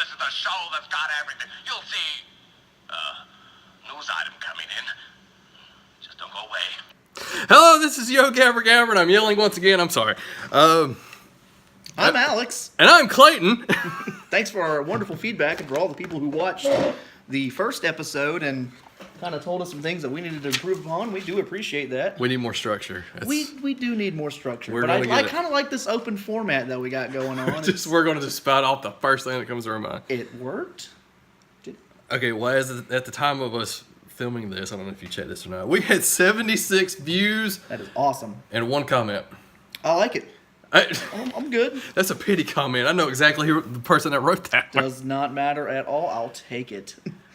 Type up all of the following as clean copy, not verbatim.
this is the show that's got everything. You'll see, news item coming in. Just don't go away. Hello, this is yo.gabara Gabara, and I'm yelling once again. I'm sorry. I'm Alex. And I'm Clayton. Thanks for our wonderful feedback and for all the people who watched the first episode and kind of told us some things that we needed to improve upon. We do appreciate that. We need more structure. We do need more structure. We're But gonna I get it. kind of like this open format that we got going on. We're going to just spout off the first thing that comes to our mind. It worked. Okay, well, at the time of us filming this, I don't know if you checked this or not, we had 76 views. That is awesome. And 1 comment. I like it. I'm good. That's a pity comment. I know exactly who the person that wrote that. Does not matter at all. I'll take it.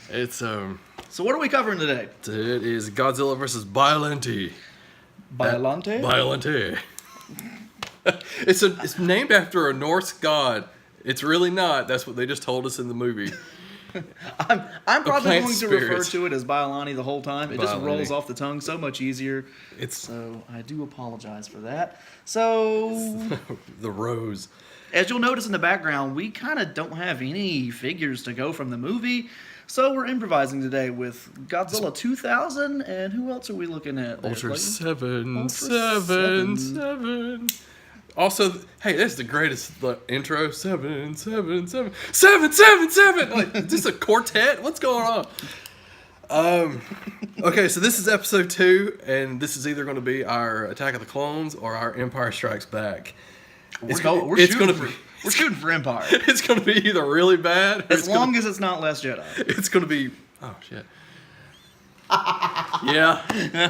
It's So what are we covering today? it is Godzilla versus Biollante. Biollante? Biollante. It's named after a Norse god. It's really not. That's what they just told us in the movie. I'm probably going to refer spirits. to it as Biollante the whole time. It just Biollante. rolls off the tongue so much easier. It's So I do apologize for that. So the rose. as you'll notice in the background, we kind of don't have any figures to go from the movie. So we're improvising today with Godzilla 2000, and who else are we looking at? there, Ultra Clayton? 777. Also, hey, that's the greatest intro. 777. Like, is this a quartet? What's going on? Okay, so this is episode 2, and this is either going to be our Attack of the Clones or our Empire Strikes Back. We're It's shooting gonna be. We're shooting for Empire. It's going to be either really bad. Or As long as it's not Last Jedi. it's going to be. Oh shit. Yeah.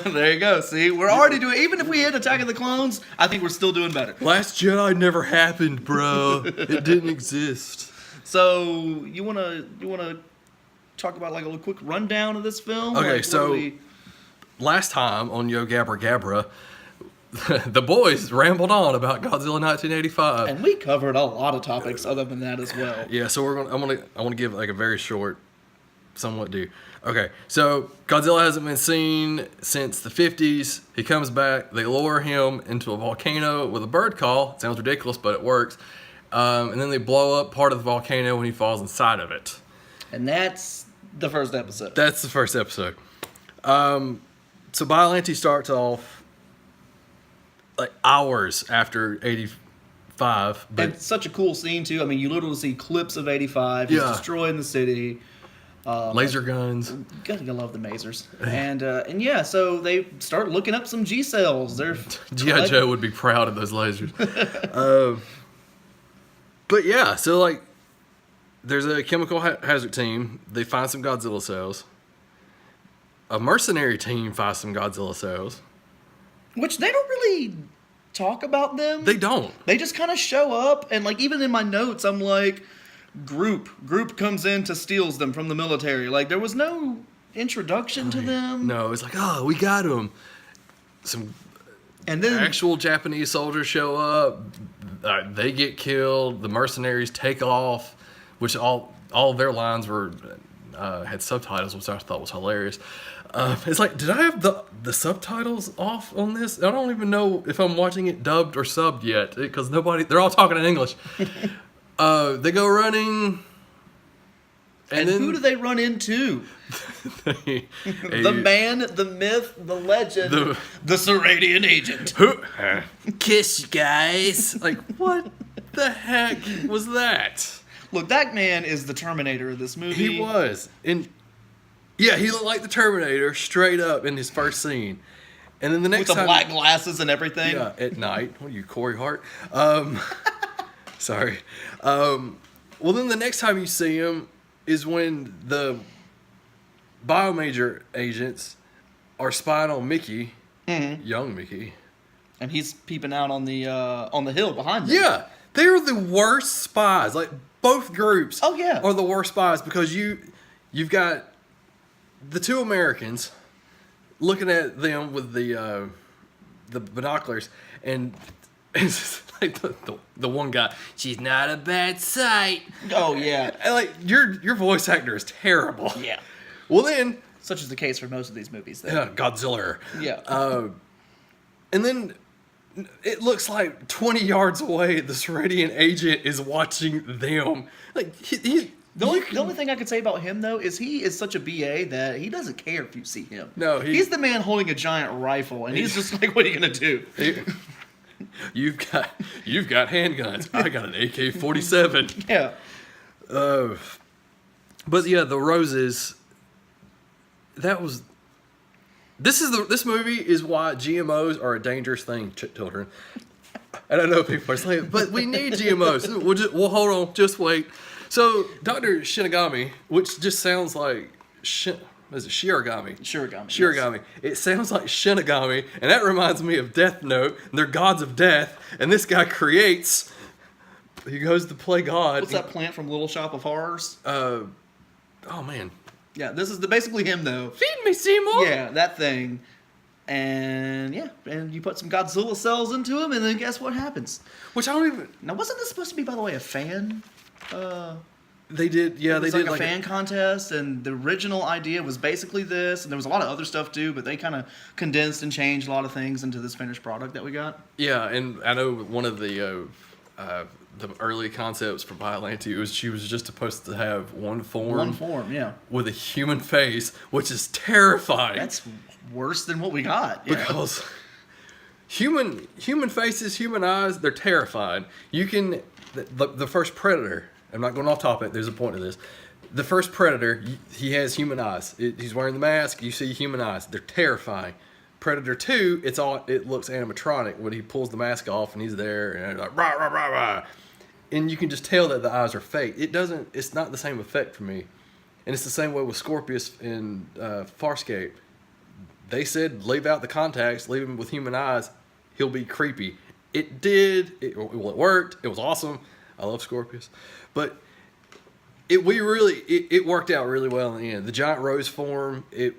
There you go. See, we're already doing. Even if we hit Attack of the Clones, I think we're still doing better. Last Jedi never happened, bro. It didn't exist. So you wanna talk about like a little quick rundown of this film? Okay, Like, what so- do we- Last time on Yo Gabara Gabara, the boys rambled on about Godzilla 1985. and we covered a lot of topics other than that as well. Yeah, so I want to give like a very short, somewhat due. Okay, so Godzilla hasn't been seen since the 50s. He comes back. They lower him into a volcano with a bird call. It sounds ridiculous, but it works. And then they blow up part of the volcano when he falls inside of it. And that's the first episode. That's the first episode. So Biollante starts off like hours after 85. But And such a cool scene too. I mean, you literally see clips of 85. He's Yeah. destroying the city. laser guns. Gotta love the masers. And yeah, so they start looking up some G cells. They're G.I. Joe would be proud of those lasers. But yeah, so like, there's a chemical hazard team. They find some Godzilla cells. A mercenary team finds some Godzilla cells. which they don't really talk about them. They don't. They just kind of show up, and like even in my notes, I'm like, group comes in to steals them from the military. Like there was no introduction to them. No, it's like, oh, we got him. Some And then actual Japanese soldiers show up. They get killed. The mercenaries take off, which all of their lines were had subtitles, which I thought was hilarious. It's like, did I have the subtitles off on this? I don't even know if I'm watching it dubbed or subbed yet, because they're all talking in English. They go running. and then who do they run into? The man, the myth, the legend, the Seradian agent. Kiss, you guys. Like, what the heck was that? Look, that man is the Terminator of this movie. He was. And yeah, he looked like the Terminator straight up in his first scene. And then the next with the time, black glasses and everything. yeah, at night. What are you, Corey Hart? Sorry. Well, then the next time you see him is when the biomajor agents are spying on Mickey, young Mickey. And he's peeping out on the hill behind them. Yeah, they're the worst spies. Like, both groups Oh, yeah. are the worst spies, because you've got the two Americans looking at them with the binoculars, and it's just like the one guy, she's not a bad sight. Oh yeah. And like, your voice actor is terrible. Yeah. Well then, Such is the case for most of these movies. Though. Godzilla. Yeah. And then it looks like 20 yards away, the Seradian agent is watching them. Like, The only thing I could say about him though is he is such a BA that he doesn't care if you see him. No, he's the man holding a giant rifle, and he's just like, "What are you gonna do?" You've got handguns. I got an AK-47. Yeah. But yeah, the roses. That was. This movie is why GMOs are a dangerous thing, children. And I know people are saying, but we need GMOs. We'll hold on, just wait. So Dr. Shinigami, which just sounds like is it Shirogami? Shirogami. Yes. It sounds like Shinigami, and that reminds me of Death Note. And they're gods of death, and this guy creates. He goes to play God. What's that plant from Little Shop of Horrors? Oh man. Yeah, this is basically him though. Feed me, Seymour. Yeah, that thing. And you put some Godzilla cells into him, and then guess what happens? Which I don't even. Now, wasn't this supposed to be, by the way, a fan? They did, yeah. They did like a fan contest, and the original idea was basically this, and there was a lot of other stuff too, but they kind of condensed and changed a lot of things into this finished product that we got. Yeah, and I know one of the early concepts for Biollante she was just supposed to have one form, yeah, with a human face, which is terrifying. That's worse than what we got. Yeah. Because human faces, human eyes, they're terrifying. You can the first Predator. I'm not going off topic. There's a point to this. The first Predator, he has human eyes. He's wearing the mask. You see human eyes. They're terrifying. Predator 2, it looks animatronic when he pulls the mask off and he's there and like rah rah rah rah, and you can just tell that the eyes are fake. It's not the same effect for me, and it's the same way with Scorpius in Farscape. They said leave out the contacts, leave him with human eyes. He'll be creepy. It did. It worked. It was awesome. I love Scorpius, but it worked out really well in the end. The giant rose form, it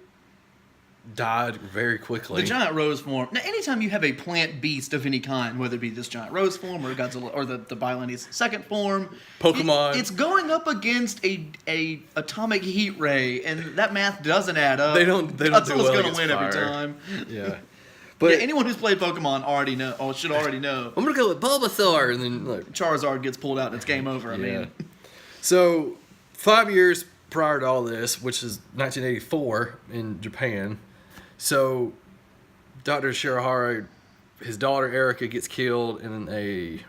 died very quickly. The giant rose form. Now, anytime you have a plant beast of any kind, whether it be this giant rose form or Godzilla or the Biollante's second form, Pokemon, it's going up against a atomic heat ray, and that math doesn't add up. They don't Godzilla's do well going to against win fire. every time. Yeah. But anyone who's played Pokemon should already know. I'm gonna go with Bulbasaur, and then look. Charizard gets pulled out and it's game over. I mean, so 5 years prior to all this, which is 1984 in Japan, so Dr. Shirahara, his daughter Erica gets killed in a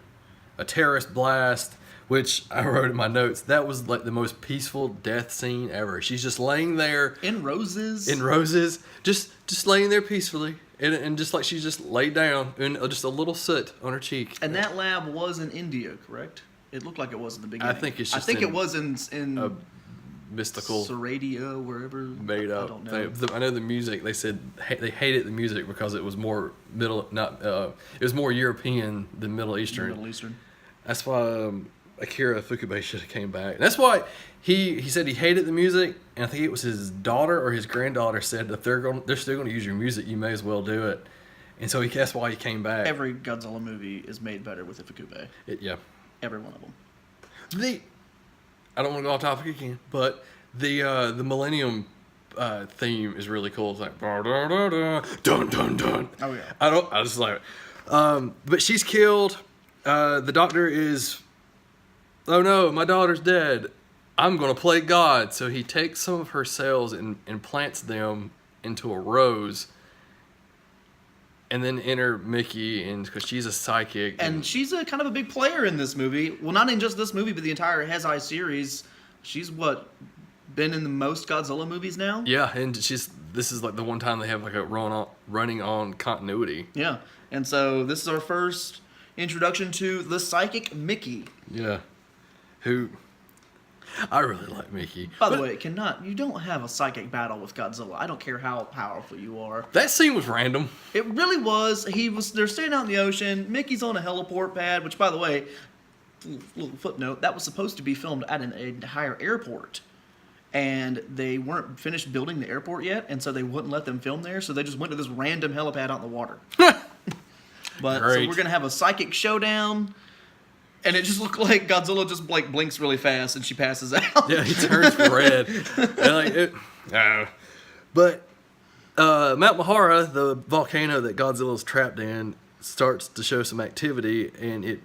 terrorist blast, which I wrote in my notes. That was like the most peaceful death scene ever. She's just laying there in roses, just laying there peacefully. And just like she just laid down, and just a little soot on her cheek. And that lab was in India, correct? It looked like it was in the beginning. I think it's just it was in a mystical Saradia, wherever. Made up. I don't know. I know the music. They said they hated the music because it was more it was more European than Middle Eastern. Middle Eastern. That's why Akira Ifukube should have came back. And that's why he said he hated the music, and I think it was his daughter or his granddaughter said if they're still going to use your music, you may as well do it. And so that's why he came back. Every Godzilla movie is made better with Ifukube. Yeah. Every one of them. I don't want to go off topic again, but the Millennium theme is really cool. It's like dun dun dun. Oh yeah. I just like it. But she's killed. The doctor is, oh no, my daughter's dead. I'm gonna play God. So he takes some of her cells and plants them into a rose. And then enter Mickey, and because she's a psychic, and she's a kind of a big player in this movie. Well, not in just this movie, but the entire Heisei series. She's been in the most Godzilla movies now. Yeah, and this is like the one time they have like a running on continuity. Yeah, and so this is our first introduction to the psychic Mickey. Yeah, who I really like Mickey. By the way, you don't have a psychic battle with Godzilla. I don't care how powerful you are. That scene was random. It really was. They're staying out in the ocean. Mickey's on a heliport pad, which, by the way, little footnote, that was supposed to be filmed at an entire airport. And they weren't finished building the airport yet, and so they wouldn't let them film there, so they just went to this random helipad out in the water. But Great. So we're going to have a psychic showdown. And it just looked like Godzilla just like blinks really fast and she passes out. Yeah, he turns red. But Mount Mahara, the volcano that Godzilla's trapped in, starts to show some activity, and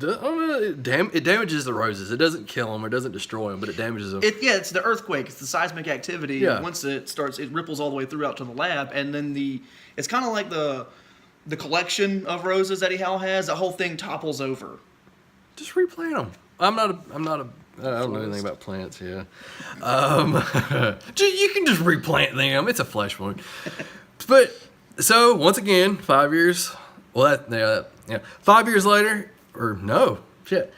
It damages the roses. It doesn't kill them or doesn't destroy them, but it damages them. It's the earthquake. It's the seismic activity. Yeah. Once it starts, it ripples all the way through out to the lab, and then it's kind of like the collection of roses that he has. The whole thing topples over. Just replant them. I don't know anything about plants. Yeah, you can just replant them. It's a flesh wound. But so once again, 5 years. Well, 5 years later, or no, shit.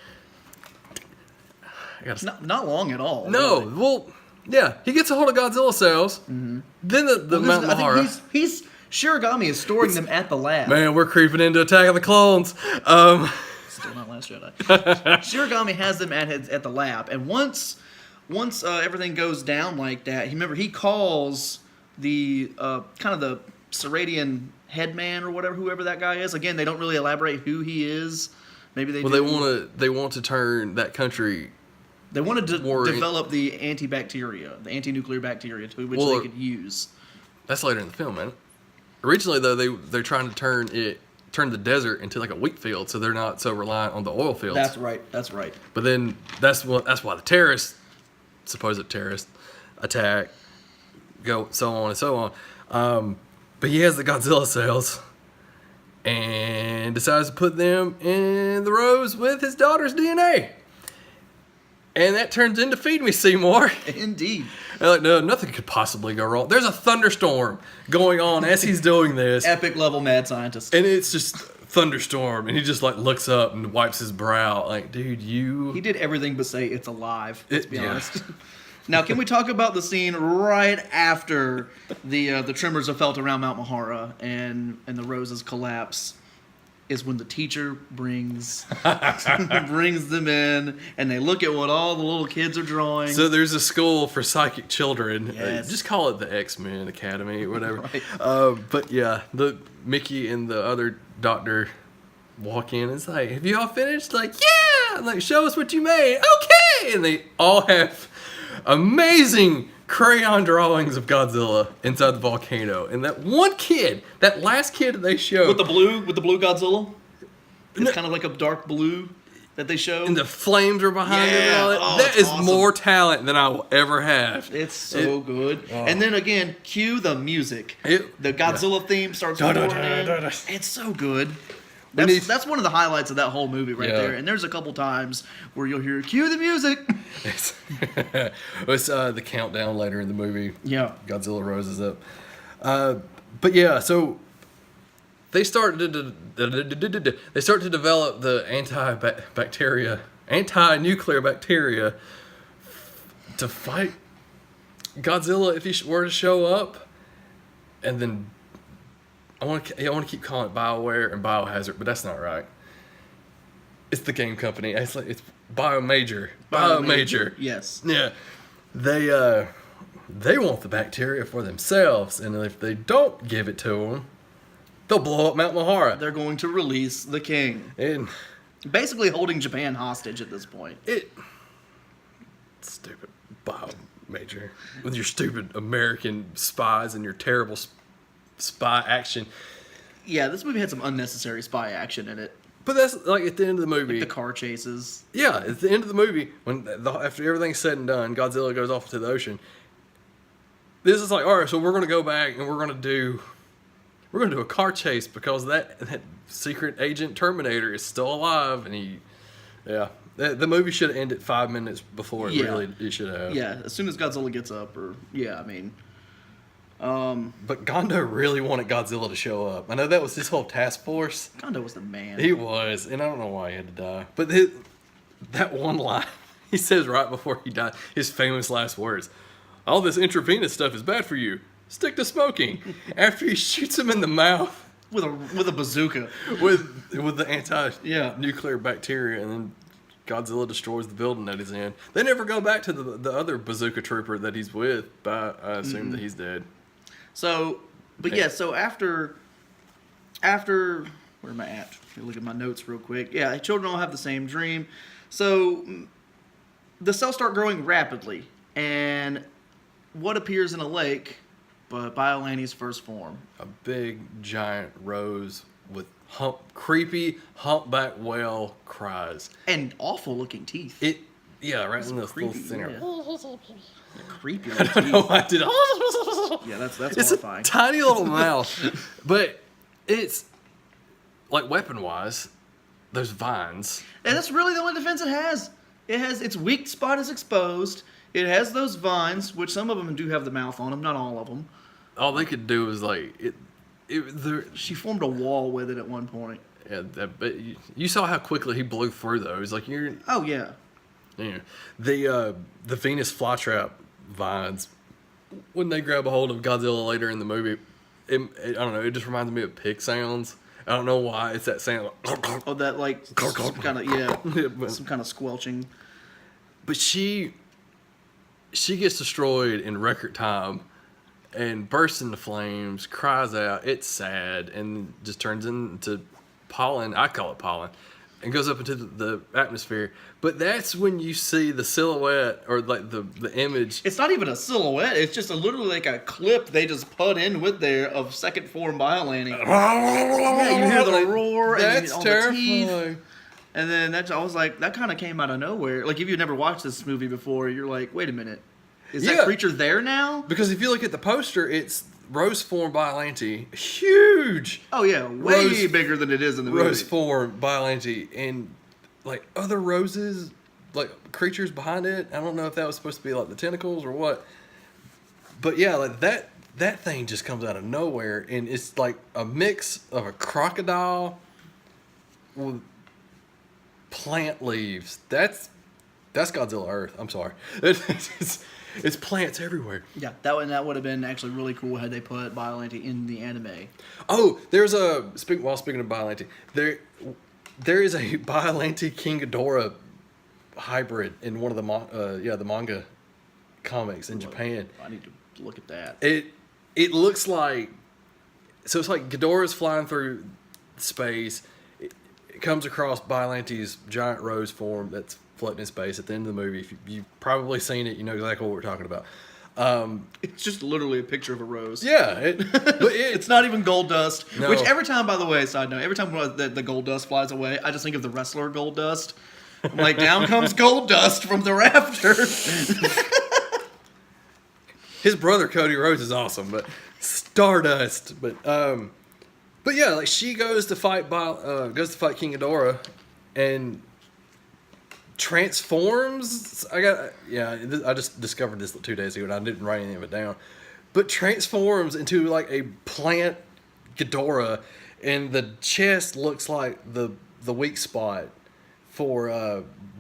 Not long at all. No, really. well, yeah, he gets a hold of Godzilla cells. Mm-hmm. Then the Mount Mahara. I think he's Shiragami is storing them at the lab. Man, we're creeping into Attack of the Clones. Still not Last Jedi. Shiragami has them at the lab, and once everything goes down like that, he calls the kind of the Seradian headman or whoever that guy is. Again, they don't really elaborate who he is. Maybe they. Well, they want to turn that country. They wanted to develop the antibacteria, the anti-nuclear bacteria, to which they could use. That's later in the film, man. Originally, though, they're trying to turn the desert into like a wheat field, so they're not so reliant on the oil fields. That's right. But then that's why the supposed terrorist attack, go so on and so on. But he has the Godzilla cells and decides to put them in the rose with his daughter's DNA. And that turns into Feed Me, Seymour. Indeed. And like, no, nothing could possibly go wrong. There's a thunderstorm going on as he's doing this. Epic level mad scientist. And it's just thunderstorm. And he just like looks up and wipes his brow. Like, dude, He did everything but say it's alive. Let's be honest. Now, can we talk about the scene right after the tremors are felt around Mount Mahara and the roses collapse? Is when the teacher brings them in, and they look at what all the little kids are drawing. So there's a school for psychic children. Yes. Just call it the X-Men Academy or whatever. Right. But yeah, the Mickey and the other doctor walk in. And it's like, have you all finished? Like, yeah. I'm like, show us what you made. Okay. And they all have amazing crayon drawings of Godzilla inside the volcano, and that one kid, that last kid they showed with the blue Godzilla, it's kind of like a dark blue that they show, and the flames are behind it. And all that. That is awesome. More talent than I will ever have. It's so good. Oh. And then again, cue the music. The Godzilla theme starts pouring in. It's so good. That's one of the highlights of that whole movie right there. And there's a couple times where you'll hear, cue the music. It's the countdown later in the movie. Yeah. Godzilla roses up. But yeah, so they start to develop the anti-nuclear bacteria to fight Godzilla if he were to show up. And then I want to keep calling it BioWare and Biohazard, but that's not right. It's the game company. It's Biomajor. Biomajor. Yes. Yeah. They want the bacteria for themselves, and if they don't give it to them, they'll blow up Mount Mahara. They're going to release the king. And basically holding Japan hostage at this point. Stupid Biomajor with your stupid American spies and your terrible spy action. Yeah, this movie had some unnecessary spy action in it. But that's like at the end of the movie. Like the car chases. Yeah, at the end of the movie, after everything's said and done, Godzilla goes off into the ocean. This is like, all right, so we're going to go back and we're going to do a car chase because that secret agent Terminator is still alive, and the movie should have ended 5 minutes before it should have. Yeah, as soon as Godzilla gets up, but Gondo really wanted Godzilla to show up. I know that was his whole task force. Gondo was the man. He was, and I don't know why he had to die. But that one line he says right before he died, his famous last words: "All this intravenous stuff is bad for you. Stick to smoking." After he shoots him in the mouth with a bazooka, with the anti-nuclear bacteria, and then Godzilla destroys the building that he's in. They never go back to the other bazooka trooper that he's with, but I assume that he's dead. So, so after where am I at? Let me look at my notes real quick. Yeah, children all have the same dream. So the cells start growing rapidly, and what appears in a lake but Biollante's first form? A big, giant rose with creepy humpback whale cries. And awful looking teeth. Yeah, right in the creepy, little center. yeah. Creepy I little don't know teeth. why I did. Yeah, that's It's horrifying. a tiny little mouth, but it's like weapon-wise. There's vines. And that's really the only defense it has. It has its weak spot is exposed. It has those vines, which some of them do have the mouth on them, not all of them. All they could do was like She formed a wall with it at one point. Yeah, but you saw how quickly he blew through those. Like Oh yeah. The Venus flytrap vines, when they grab a hold of Godzilla later in the movie, I don't know. It just reminds me of pig sounds. I don't know why it's that sound. Oh, that like kind of some kind of squelching. But she gets destroyed in record time and bursts into flames, cries out. It's sad and just turns into pollen. I call it pollen. And goes up into the atmosphere. But that's when you see the silhouette or like the image. It's not even a silhouette. It's just literally like a clip they just put in with there of second form Biollante. Yeah, you hear the roar That's and all terrifying. the teeth. And then I was like, that kind of came out of nowhere. Like if you've never watched this movie before, you're like, wait a minute. Is that creature there now? Because if you look at the poster, it's rose form Biollante, huge. Oh yeah, way bigger than it is in the movie. Rose form Biollante, and like other roses, like creatures behind it. I don't know if that was supposed to be like the tentacles or what. But yeah, like that thing just comes out of nowhere, and it's like a mix of a crocodile with plant leaves. That's Godzilla Earth. I'm sorry. It's plants everywhere. Yeah, that would have been actually really cool had they put Biollante in the anime. Oh, there's speaking of Biollante, there is a Biollante King Ghidorah hybrid in one of the manga comics in Japan. I need to look at that. It looks like, so it's like Ghidorah's flying through space. It comes across Biolante's giant rose form that's floating in space at the end of the movie. If you've probably seen it, you know exactly what we're talking about. It's just literally a picture of a rose. Yeah, It's not even gold dust. No. Which every time, by the way, side note, every time the gold dust flies away, I just think of the wrestler Gold Dust. I'm like, down comes gold dust from the rafters. his brother Cody Rhodes is awesome, but Stardust. But yeah, like she goes to fight King Ghidorah and transforms. I just discovered this 2 days ago and I didn't write any of it down. But transforms into like a plant Ghidorah, and the chest looks like the weak spot for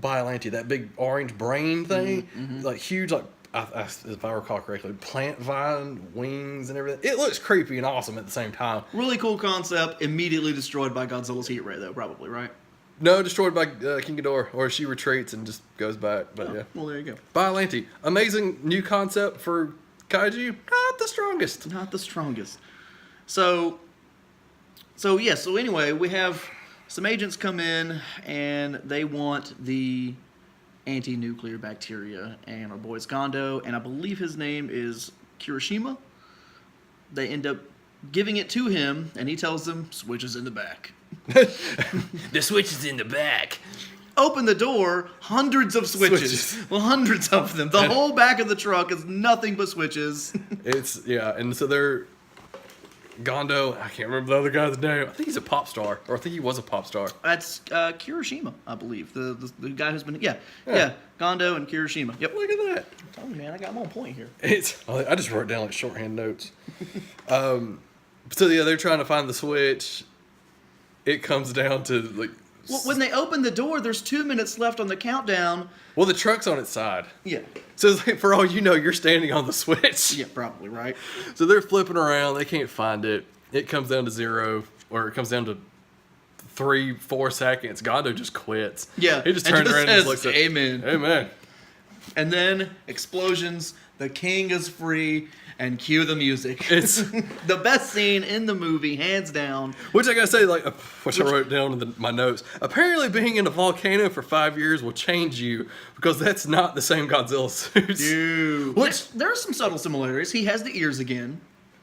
Biollante, that big orange brain thing, like huge, like if I recall correctly, plant vine wings and everything. It looks creepy and awesome at the same time. Really cool concept. Immediately destroyed by Godzilla's heat ray, though, probably, right? No, destroyed by King Ghidorah, or she retreats and just goes back. But yeah, Well, there you go. Biollante, amazing new concept for kaiju. Not the strongest. Not the strongest. So anyway, we have some agents come in and they want the anti-nuclear bacteria, and our boy's Gondo, and I believe his name is Kirishima. They end up giving it to him, and he tells them, switch is in the back. The switch is in the back. Open the door, hundreds of switches. Well, hundreds of them. The whole back of the truck is nothing but switches. And so they're Gondo. I can't remember the other guy's name. I think he's a pop star, or I think he was a pop star. That's Kirishima, I believe. The guy who's been yeah. Gondo and Kirishima. Yep. Look at that. Oh man, I got them on point here. I just wrote down like shorthand notes. So yeah, they're trying to find the switch. It comes down to like. Well, when they open the door, there's 2 minutes left on the countdown. Well, the truck's on its side. Yeah. So it's like, for all you know, you're standing on the switch. Yeah, probably, right? So they're flipping around. They can't find it. It comes down to 0, or it comes down to 3-4 seconds. Gondo just quits. Yeah. He just turns around and just looks at Amen. Amen. And then explosions. The king is free. And cue the music. It's the best scene in the movie, hands down. Which I gotta say, which I wrote down in my notes. Apparently, being in a volcano for 5 years will change you, because that's not the same Godzilla suits. Dude. Which there are some subtle similarities. He has the ears again.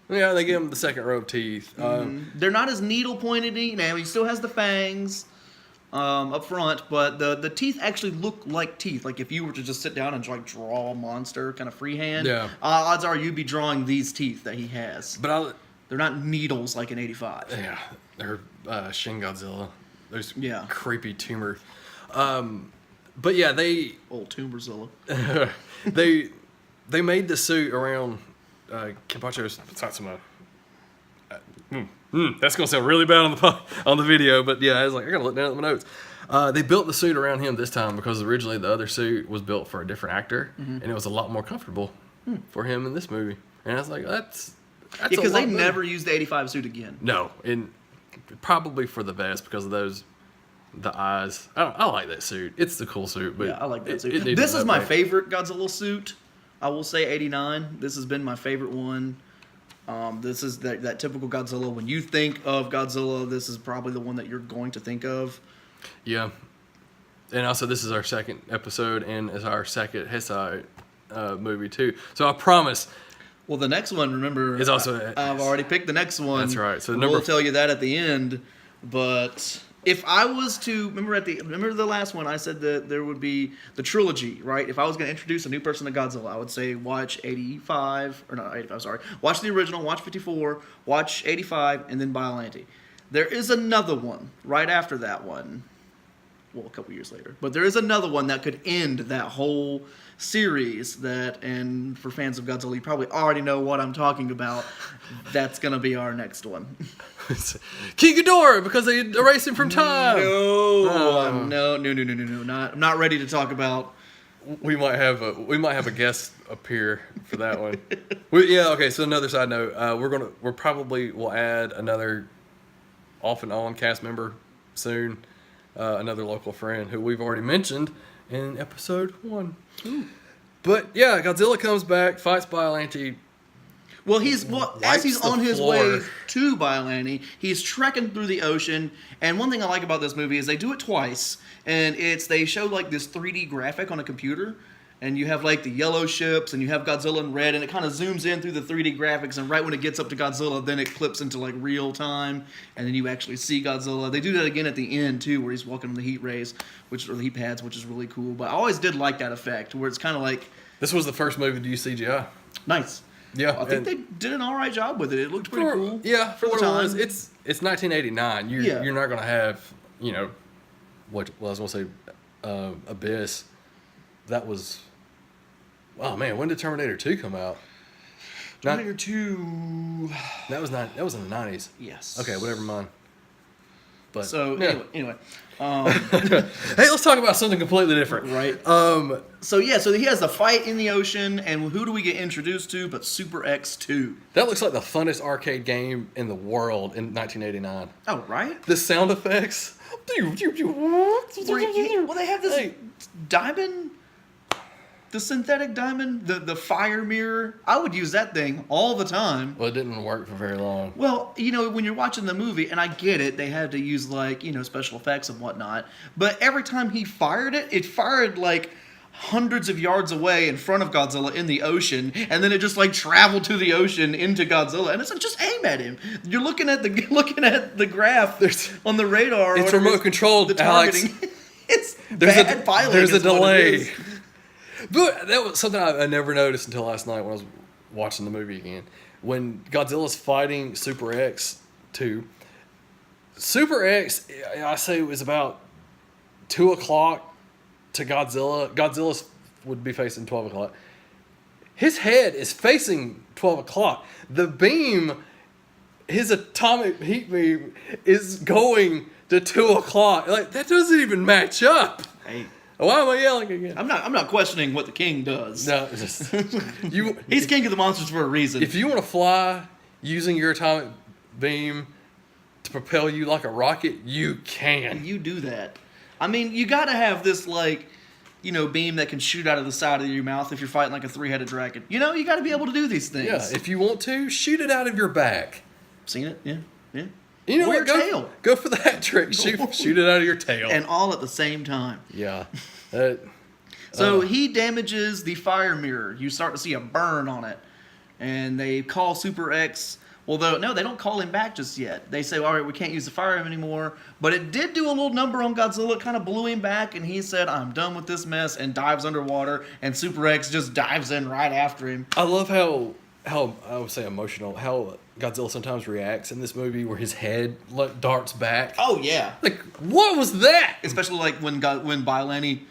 Yeah, they give him the second row of teeth. They're not as needle pointed. Now he still has the fangs up front, but the teeth actually look like teeth. Like if you were to just sit down and like draw a monster kind of freehand, Yeah. Odds are you'd be drawing these teeth that he has. But They're not needles like in '85. yeah, they're Shin Godzilla. Those Yeah. creepy tumor. But yeah, they Old Tumberzilla. they made the suit around Kenpacho's Satsuma. That's gonna sound really bad on the video, but yeah, I was like, I gotta look down at my notes. They built the suit around him this time because originally the other suit was built for a different actor, and it was a lot more comfortable for him in this movie. And I was like, that's Because they better. never used the '85 suit again. No, and probably for the best because of the eyes. I like that suit. It's the cool suit, but Yeah, I like that it suit. needs This an is my upgrade. favorite Godzilla suit. I will say '89. This has been my favorite one. This is that typical Godzilla. When you think of Godzilla, this is probably the one that you're going to think of. Yeah. And also, this is our second episode, and it's our second Heisei movie, too. So I promise. Well, the next one, remember, Is also- I've already picked the next one. That's right. So we'll tell you that at the end. But if I was to remember the last one, I said that there would be the trilogy, right? If I was going to introduce a new person to Godzilla, I would say watch 85 or not 85. Sorry, watch the original, watch 54, watch 85, and then Biollante. There is another one right after that one. Well, a couple years later, but there is another one that could end that whole series. And for fans of Godzilla, you probably already know what I'm talking about. That's gonna be our next one. King Ghidorah, because they erased him from time. No. I'm not ready to talk about. We might have a guest appear for that one. Okay. So another side note, we're probably will add another off and on cast member soon. Another local friend who we've already mentioned in episode 1. Ooh. But yeah, Godzilla comes back, fights Biollante. Well, as he's the on his floor. way to Biollante, he's trekking through the ocean. And one thing I like about this movie is they do it twice, and they show like this 3D graphic on a computer, and you have like the yellow ships, and you have Godzilla in red, and it kind of zooms in through the 3D graphics, and right when it gets up to Godzilla, then it clips into like real time, and then you actually see Godzilla. They do that again at the end too, where he's walking on the heat rays, or the heat pads, which is really cool. But I always did like that effect, where it's kind of like This was the first movie to use CGI. nice. Yeah, I think they did an all right job with it. It looked pretty cool. Yeah, for what the it was. time. It's 1989. You're not gonna have what I was gonna say Abyss. That was. Oh man, when did Terminator 2 come out? Terminator 2. That was in the 90s. Yes. Okay, whatever, mind. But So yeah. anyway, Hey, let's talk about something completely different. right. So he has the fight in the ocean, and who do we get introduced to but Super X2? That looks like the funnest arcade game in the world in 1989. Oh, right. The sound effects. Well, they have this diamond, the synthetic diamond, the fire mirror. I would use that thing all the time. Well, it didn't work for very long. Well, when you're watching the movie, and I get it, they had to use special effects and whatnot, but every time he fired it, it fired like hundreds of yards away in front of Godzilla in the ocean, and then it just like traveled to the ocean into Godzilla, and it's like, just aim at him. You're looking at the graph on the radar. It's remote controlled, the Alex. targeting. It's bad piloting. There's a is what it delay. is. But that was something I never noticed until last night when I was watching the movie again. When Godzilla's fighting Super X 2, Super X, I say it was about 2 o'clock to Godzilla. Godzilla would be facing 12 o'clock. His head is facing 12 o'clock. The beam, his atomic heat beam, is going to 2 o'clock. Like, that doesn't even match up. Hey, Why am I yelling again? I'm not questioning what the king does. No, it's just you. He's king of the monsters for a reason. If you want to fly using your atomic beam to propel you like a rocket, you can. You do that. I mean, you got to have this beam that can shoot out of the side of your mouth if you're fighting like a 3-headed dragon. You got to be able to do these things. Yeah, if you want to, shoot it out of your back. Seen it? Yeah. You know Or what? your tail. Go for that trick. Shoot it out of your tail. And all at the same time. Yeah. So he damages the fire mirror. You start to see a burn on it. and they call Super X. Well, no, they don't call him back just yet. They say, all right, we can't use the fire arm anymore. But it did do a little number on Godzilla. It kind of blew him back, and he said, I'm done with this mess, and dives underwater, and Super X just dives in right after him. I love how I would say emotional, how Godzilla sometimes reacts in this movie where his head darts back. Oh, yeah. Like, what was that? Especially like when Biollante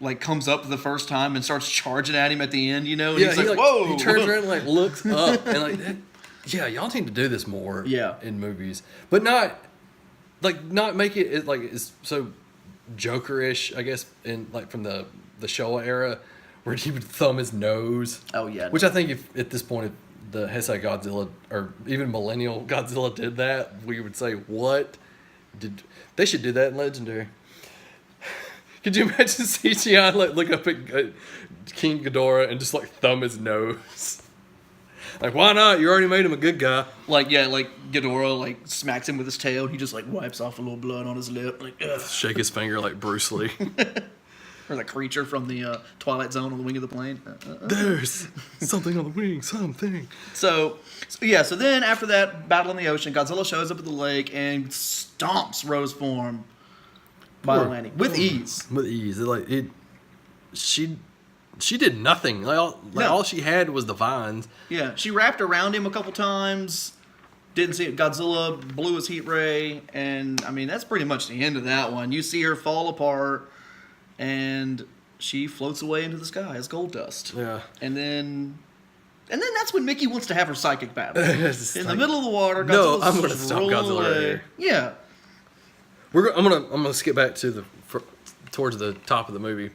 like comes up the first time and starts charging at him at the end, and he's like, whoa. He turns around and looks up and yeah, y'all need to do this more in movies. But not make it it's so Joker-ish, I guess, in from the Showa era, where he would thumb his nose. Oh, yeah. Which I think if at this point, if the Heisei Godzilla or even Millennial Godzilla did that, we would say, what? They should do that in Legendary. Could you imagine CGI look up at King Ghidorah and just thumb his nose? Why not? You already made him a good guy. Ghidorah smacks him with his tail. He just wipes off a little blood on his lip. Shake his finger like Bruce Lee. Or the creature from the Twilight Zone on the wing of the plane. There's something on the wing, something. So then after that battle in the ocean, Godzilla shows up at the lake and stomps Rose form Biollante with ease. With ease. She did nothing. All she had was the vines. Yeah, she wrapped around him a couple times. Didn't see it. Godzilla blew his heat ray, and I mean that's pretty much the end of that one. You see her fall apart, and she floats away into the sky as gold dust. Yeah. And then that's when Mickey wants to have her psychic battle. In the middle of the water, no, Godzilla's I'm going to stop Godzilla right here. Yeah. I'm gonna skip back to towards the top of the movie.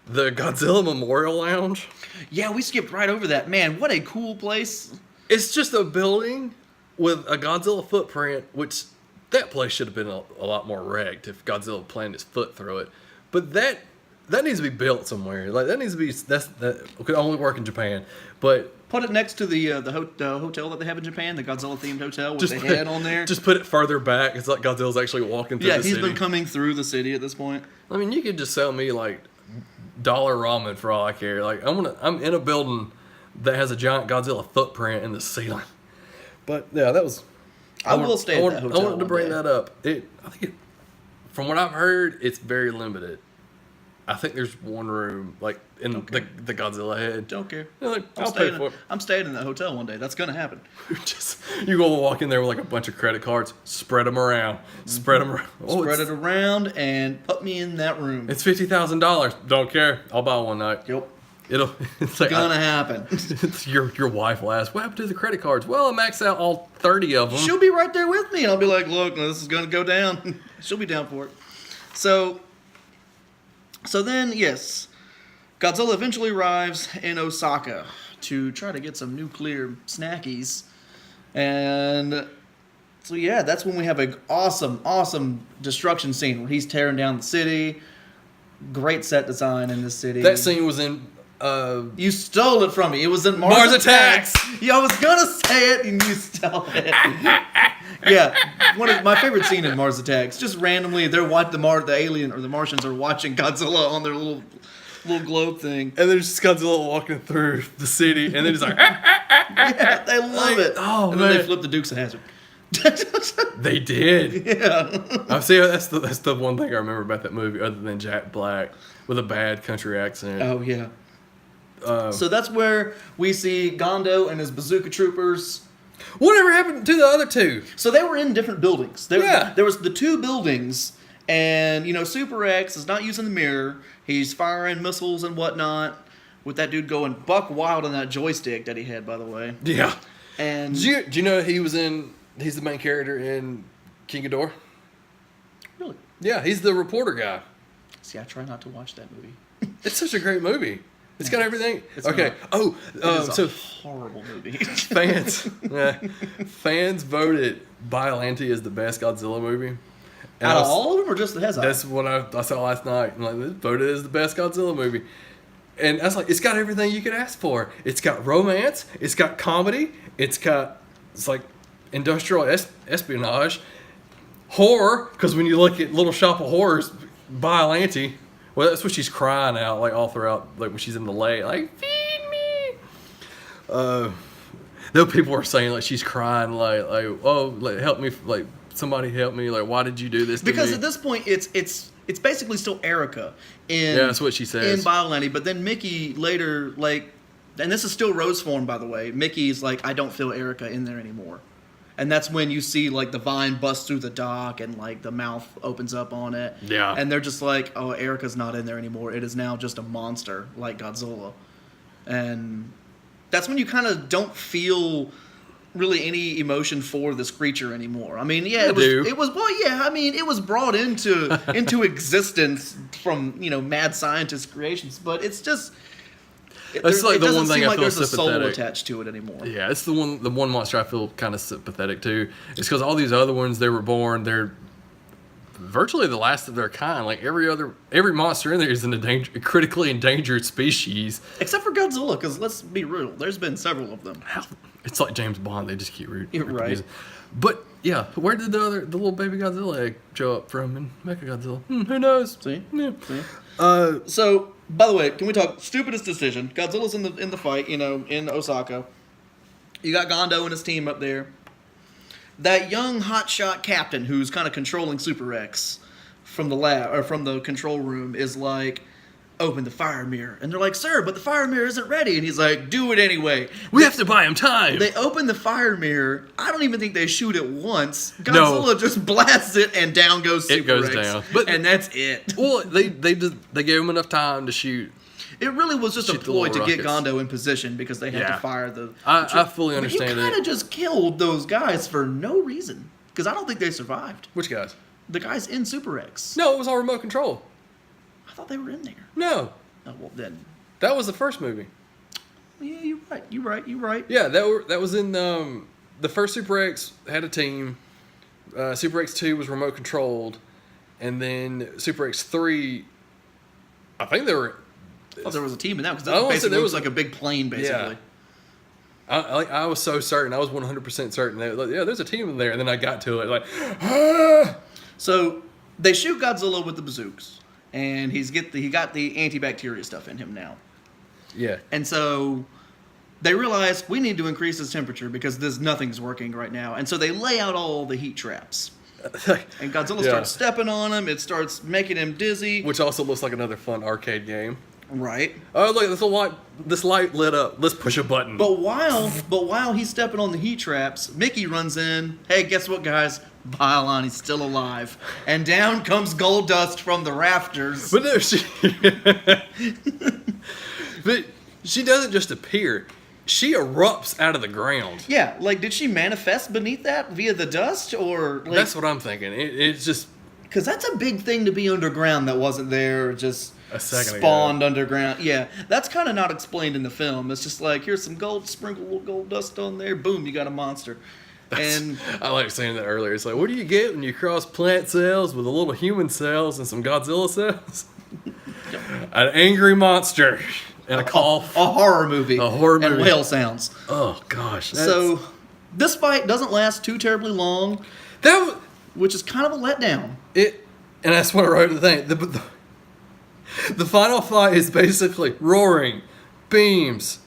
The Godzilla Memorial Lounge. Yeah, we skipped right over that. Man, what a cool place. It's just a building with a Godzilla footprint, which that place should have been a lot more wrecked if Godzilla planted his foot through it. But that needs to be built somewhere. That needs to be that could only work in Japan. But put it next to the hotel that they have in Japan, the Godzilla themed hotel with the head on there. Just put it further back. It's like Godzilla's actually walking through the city. Yeah, he's been coming through the city at this point. I mean, you could just sell me dollar ramen for all I care. I'm in a building that has a giant Godzilla footprint in the ceiling. But yeah, that was. I will stay at that hotel. I wanted to bring that up. From what I've heard, it's very limited. I think there's one room in the Godzilla head. Don't care. I'll pay for it. I'm staying in that hotel one day. That's gonna happen. You go walk in there with a bunch of credit cards, spread them around, spread them around. Spread it around and put me in that room. It's $50,000. Don't care. I'll buy one night. Yep. It's gonna happen. Your wife will ask, what happened to the credit cards? Well, I maxed out all 30 of them. She'll be right there with me, and I'll be like, look, this is gonna go down. She'll be down for it. So then, yes, Godzilla eventually arrives in Osaka to try to get some nuclear snackies. And so, yeah, that's when we have an awesome destruction scene where he's tearing down the city. Great set design in this city. That scene was in... you stole it from me. It was in Mars Attacks. Yeah, I was going to say it, and you stole it. Yeah, one of my favorite scene in Mars Attacks. Just randomly, the alien or the Martians are watching Godzilla on their little globe thing, and there's just Godzilla walking through the city, and then he's like, yeah, they love it. Oh, and man. then they flip the Dukes of Hazzard. They did. Yeah. I see. That's the one thing I remember about that movie, other than Jack Black with a bad country accent. Oh yeah. So that's where we see Gondo and his bazooka troopers. Whatever happened to the other two? So they were in different buildings. Yeah. There was the two buildings, and Super X is not using the mirror. He's firing missiles and whatnot, with that dude going buck wild on that joystick that he had, by the way. Yeah. And do you know he's the main character in King Ghidorah? Really? Yeah, he's the reporter guy. See, I try not to watch that movie. It's such a great movie. It's got everything. It's okay. It's a horrible movie. Fans voted Biollante as the best Godzilla movie. Out of all of them, or just the Heisei? That's what I saw last night. I'm voted as the best Godzilla movie. And I was like, it's got everything you could ask for. It's got romance. It's got comedy. It's industrial espionage. Horror, because when you look at Little Shop of Horrors, Biollante, well, that's what she's crying out, all throughout, when she's in the lake, feed me. though people were saying like she's crying, like oh, like help me, like somebody help me, like why did you do this to Because me? at this point, it's basically still Erica in that's what she says in Biollante, but then Mickey later, like, and this is still Rose form, by the way. Mickey's like, I don't feel Erica in there anymore, and that's when you see like the vine bust through the dock and like the mouth opens up on it. Yeah. And they're just like, oh, Erica's not in there anymore. It is now just a monster like Godzilla, and that's when you kind of don't feel really any emotion for this creature anymore. I mean, yeah, it was well, yeah, I mean, it was brought into existence from, you know, mad scientist creations, but it's just that's like the one thing I feel there's a soul sympathetic attached to it anymore. Yeah, it's the one monster I feel kind of sympathetic to. It's because all these other ones, they were born, they're virtually the last of their kind. Like every monster in there is a critically endangered species. Except for Godzilla, because let's be real, there's been several of them. It's like James Bond; they just keep right. But yeah, where did the little baby Godzilla egg show up from in Mechagodzilla? Who knows? See? Yeah. See? So, by the way, can we talk stupidest decision? Godzilla's in the fight, you know, in Osaka. You got Gondo and his team up there. That young hotshot captain who's kind of controlling Super X from the lab or from the control room is like, open the fire mirror, and they're like, sir, but the fire mirror isn't ready, and he's like, do it anyway. We have to buy him time. They open the fire mirror. I don't even think they shoot it once. Godzilla just blasts it, and down goes Super It goes X, down, and that's it. Well, they gave him enough time to shoot. It really was just a Shoot the ploy to little get rockets. Gondo in position because they had to fire the. I fully understand You kind it. of just killed those guys for no reason because I don't think they survived. Which guys? The guys in Super X. No, it was all remote control. I thought they were in there. No, Oh, well then. that was the first movie. Yeah, you're right. Yeah, that was in the first Super X had a team. Super X2 was remote controlled, and then Super X3, I think they were. I thought there was a team in that because I that wanna say basically there was was like a big plane, basically. I was so certain. I was 100% certain. That, like, yeah, there's a team in there, and then I got to it like, ah! So they shoot Godzilla with the bazookas, and he got the antibacteria stuff in him now. Yeah. And so they realize we need to increase his temperature because nothing's working right now. And so they lay out all the heat traps. And Godzilla starts stepping on him. It starts making him dizzy. Which also looks like another fun arcade game. Right. Oh, look, this light lit up. Let's push a button. But while he's stepping on the heat traps, Mickey runs in. Hey, guess what, guys? Biolante's still alive. And down comes gold dust from the rafters. But no, but she doesn't just appear. She erupts out of the ground. Yeah, like, did she manifest beneath that via the dust? Or like, That's what I'm thinking. It's just... Because that's a big thing to be underground that wasn't there just a second spawned ago. Underground. Yeah, that's kind of not explained in the film. It's just like, here's some gold, sprinkle a little gold dust on there, boom, you got a monster. And I like saying that earlier. It's like, what do you get when you cross plant cells with a little human cells and some Godzilla cells? An angry monster and a cough. A horror movie. A horror movie. And whale sounds. Oh, gosh. So, this fight doesn't last too terribly long, which is kind of a letdown. And that's what I wrote the thing. The final fight is basically roaring, beams,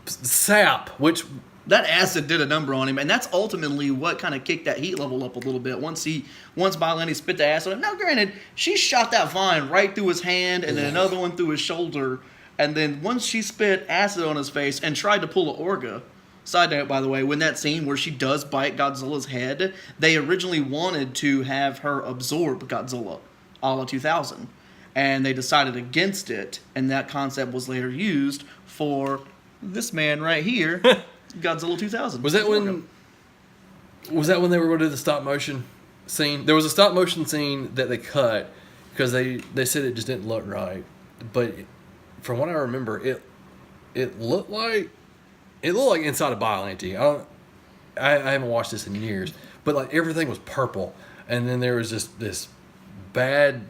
sap, which... That acid did a number on him, and that's ultimately what kind of kicked that heat level up a little bit. Once Biollante spit the acid on him. Now, granted, she shot that vine right through his hand, and then another one through his shoulder, and then once she spit acid on his face and tried to pull a Orga. Side note, by the way, when that scene where she does bite Godzilla's head, they originally wanted to have her absorb Godzilla, a la 2000, and they decided against it, and that concept was later used for this man right here. Godzilla 2000. Was that when they were going to do the stop motion scene? There was a stop motion scene that they cut because they said it just didn't look right. But from what I remember, it looked like inside of Biollante. I haven't watched this in years, but like everything was purple, and then there was just this bad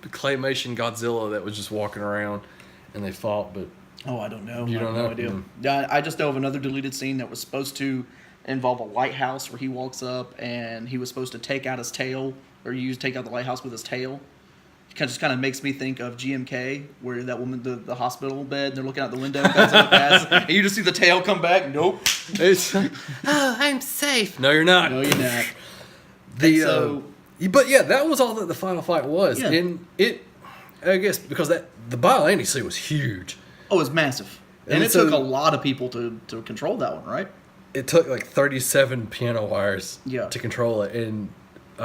claymation Godzilla that was just walking around, and they fought, but. Oh, I don't know. You don't know? No idea. Yeah, I just know of another deleted scene that was supposed to involve a lighthouse where he walks up and he was supposed to take out his tail, or take out the lighthouse with his tail. kind of makes me think of GMK, where that woman, the hospital bed, and they're looking out the window, and you just see the tail come back. Nope. It's oh, I'm safe. No, you're not. No, you're not. But yeah, that was all that the final fight was, Yeah. and I guess because the Biollante suit was huge. Oh, it was massive, and it took a lot of people to control that one, right? It took like 37 piano wires Yeah. to control it, and I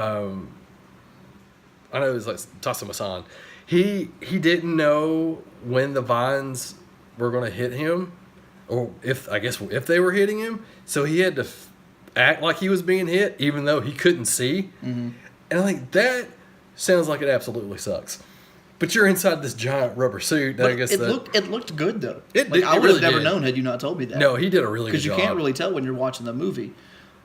know it was like Tasuma-san. He didn't know when the vines were going to hit him, or if they were hitting him, so he had to act like he was being hit, even though he couldn't see. Mm-hmm. And I think that sounds like it absolutely sucks. But you're inside this giant rubber suit. But I guess it looked good though. really I would have never did. known had you not told me that. No, he did a really good job. Because you can't really tell when you're watching the movie.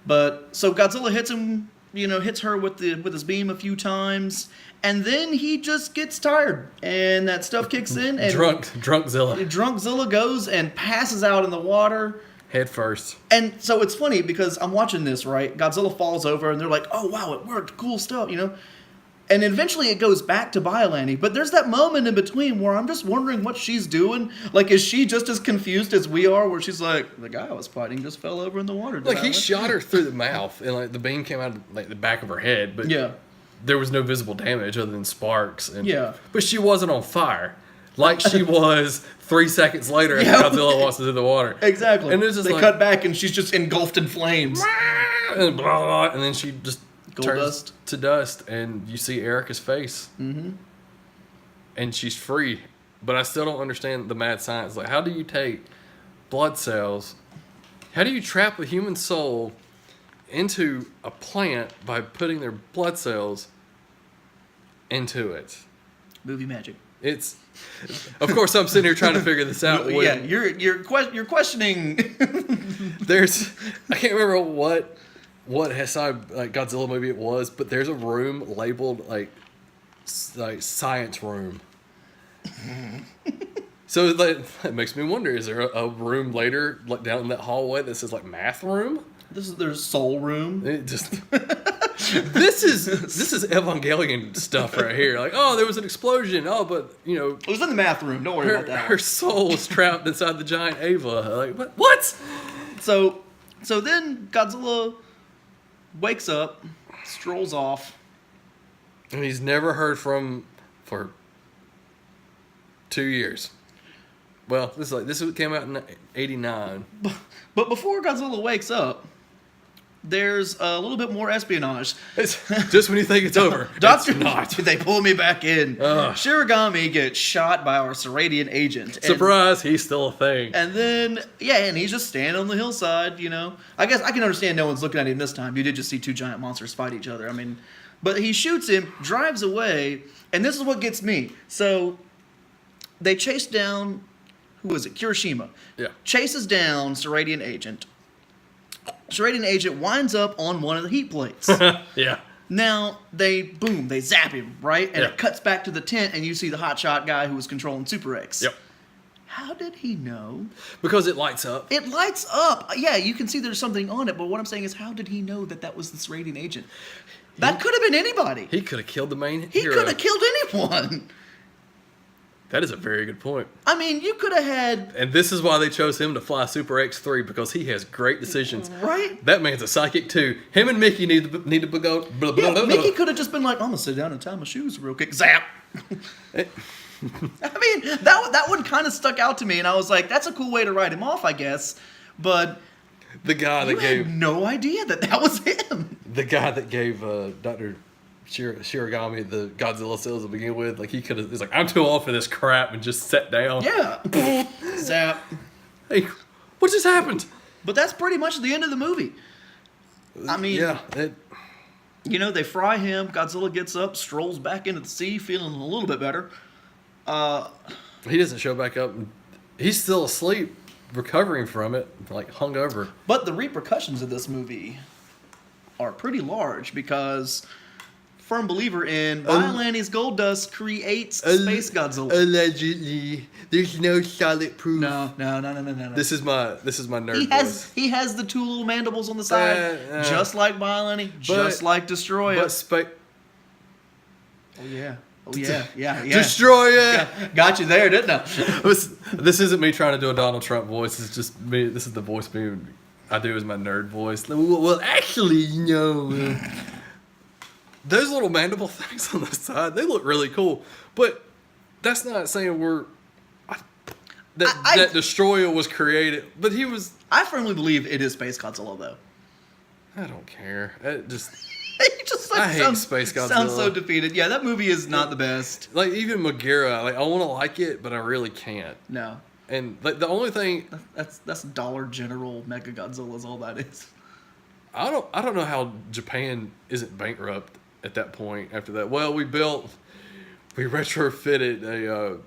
But so Godzilla hits him, hits her with his beam a few times, and then he just gets tired, and that stuff kicks in, and drunk Zilla drunk Zilla goes and passes out in the water. head first. And so it's funny because I'm watching this, right? Godzilla falls over, and they're like, "Oh wow, it worked, cool stuff," And eventually it goes back to Biollante, but there's that moment in between where I'm just wondering what she's doing. Like, is she just as confused as we are, where she's like, the guy I was fighting just fell over in the water. Like, he shot her through the mouth, and like the beam came out of like the back of her head, but yeah, there was no visible damage other than sparks. And, yeah. But she wasn't on fire. Like she was 3 seconds later after Godzilla walks into the water. Exactly. And they cut back and she's just engulfed in flames. And blah, blah, and then she just turns dust. to dust, and you see Erica's face. Mm-hmm. And she's free. But I still don't understand the mad science. Like, how do you take blood cells? How do you trap a human soul into a plant by putting their blood cells into it? Movie magic. It's, of course, I'm sitting here trying to figure this out. Yeah, you're questioning. I can't remember what Heisei Godzilla movie it was, but there's a room labeled like science room. So that makes me wonder: is there a room later, like down in that hallway, that says like math room? There's soul room. It just this is Evangelion stuff right here. Like, oh, there was an explosion. Oh, but It was in the math room. Don't worry about that. her soul was trapped inside the giant Ava. Like, what? So then Godzilla wakes up, strolls off, And he's never heard from for 2 years. Well, this came out in '89. But before Godzilla wakes up, there's a little bit more espionage. It's just when you think it's over. Doctor, it's not. They pull me back in. Ugh. Shiragami gets shot by our Seradian agent. Surprise, he's still a thing. And then, and he's just standing on the hillside, I guess I can understand no one's looking at him this time. You did just see two giant monsters fight each other. I mean, but he shoots him, drives away, and this is what gets me. So, they chase down, who was it? Kirishima. Yeah. Chases down Seradian agent. Seradian agent winds up on one of the heat plates. Yeah. Now, they zap him, right? And Yeah. it cuts back to the tent, and you see the hotshot guy who was controlling Super X. Yep. How did he know? Because it lights up. It lights up. Yeah, you can see there's something on it, but what I'm saying is, how did he know that was the Seradian agent? That could have been anybody. He could have killed the main He hero. could have killed anyone. That is a very good point. I mean, you could have had... And this is why they chose him to fly Super X3, because he has great decisions. Right? That man's a psychic too. Him and Mickey need to go. Blah, blah, Yeah, blah, Mickey blah. could have just been like, I'm going to sit down and tie my shoes real quick. Zap! I mean, that one kind of stuck out to me, and I was like, that's a cool way to write him off, I guess. But The guy that you had no idea that was him. the guy that gave Dr. Shiragami the Godzilla cells to begin with, like he could have. He's like, I'm too old for this crap, and just sat down. Yeah. Zap. Hey, what just happened? But that's pretty much the end of the movie. I mean, yeah. They fry him. Godzilla gets up, strolls back into the sea, feeling a little bit better. He doesn't show back up. He's still asleep, recovering from it, like hungover. But the repercussions of this movie are pretty large because firm believer in Biollante's gold dust creates Space Godzilla. Allegedly, there's no solid proof. No. This is my nerd voice. He has the two little mandibles on the side, just like Biollante, just like Destroyer. But Oh Oh, yeah. Destroy it. Got you there, didn't I? This isn't me trying to do a Donald Trump voice. It's just me. This is the voice I do as my nerd voice. Well, actually, those little mandible things on the side, they look really cool. But that's not saying that Destroyer was created. But he was. I firmly believe it is Space Godzilla, though. I don't care. It just. I hate Space Godzilla. Sounds so defeated. Yeah, that movie is not the best. Like, even Megara, like, I want to like it, but I really can't. No. And like, the only thing... That's Dollar General Mega Godzilla is all that is. I don't know how Japan isn't bankrupt at that point after that. Well, we retrofitted a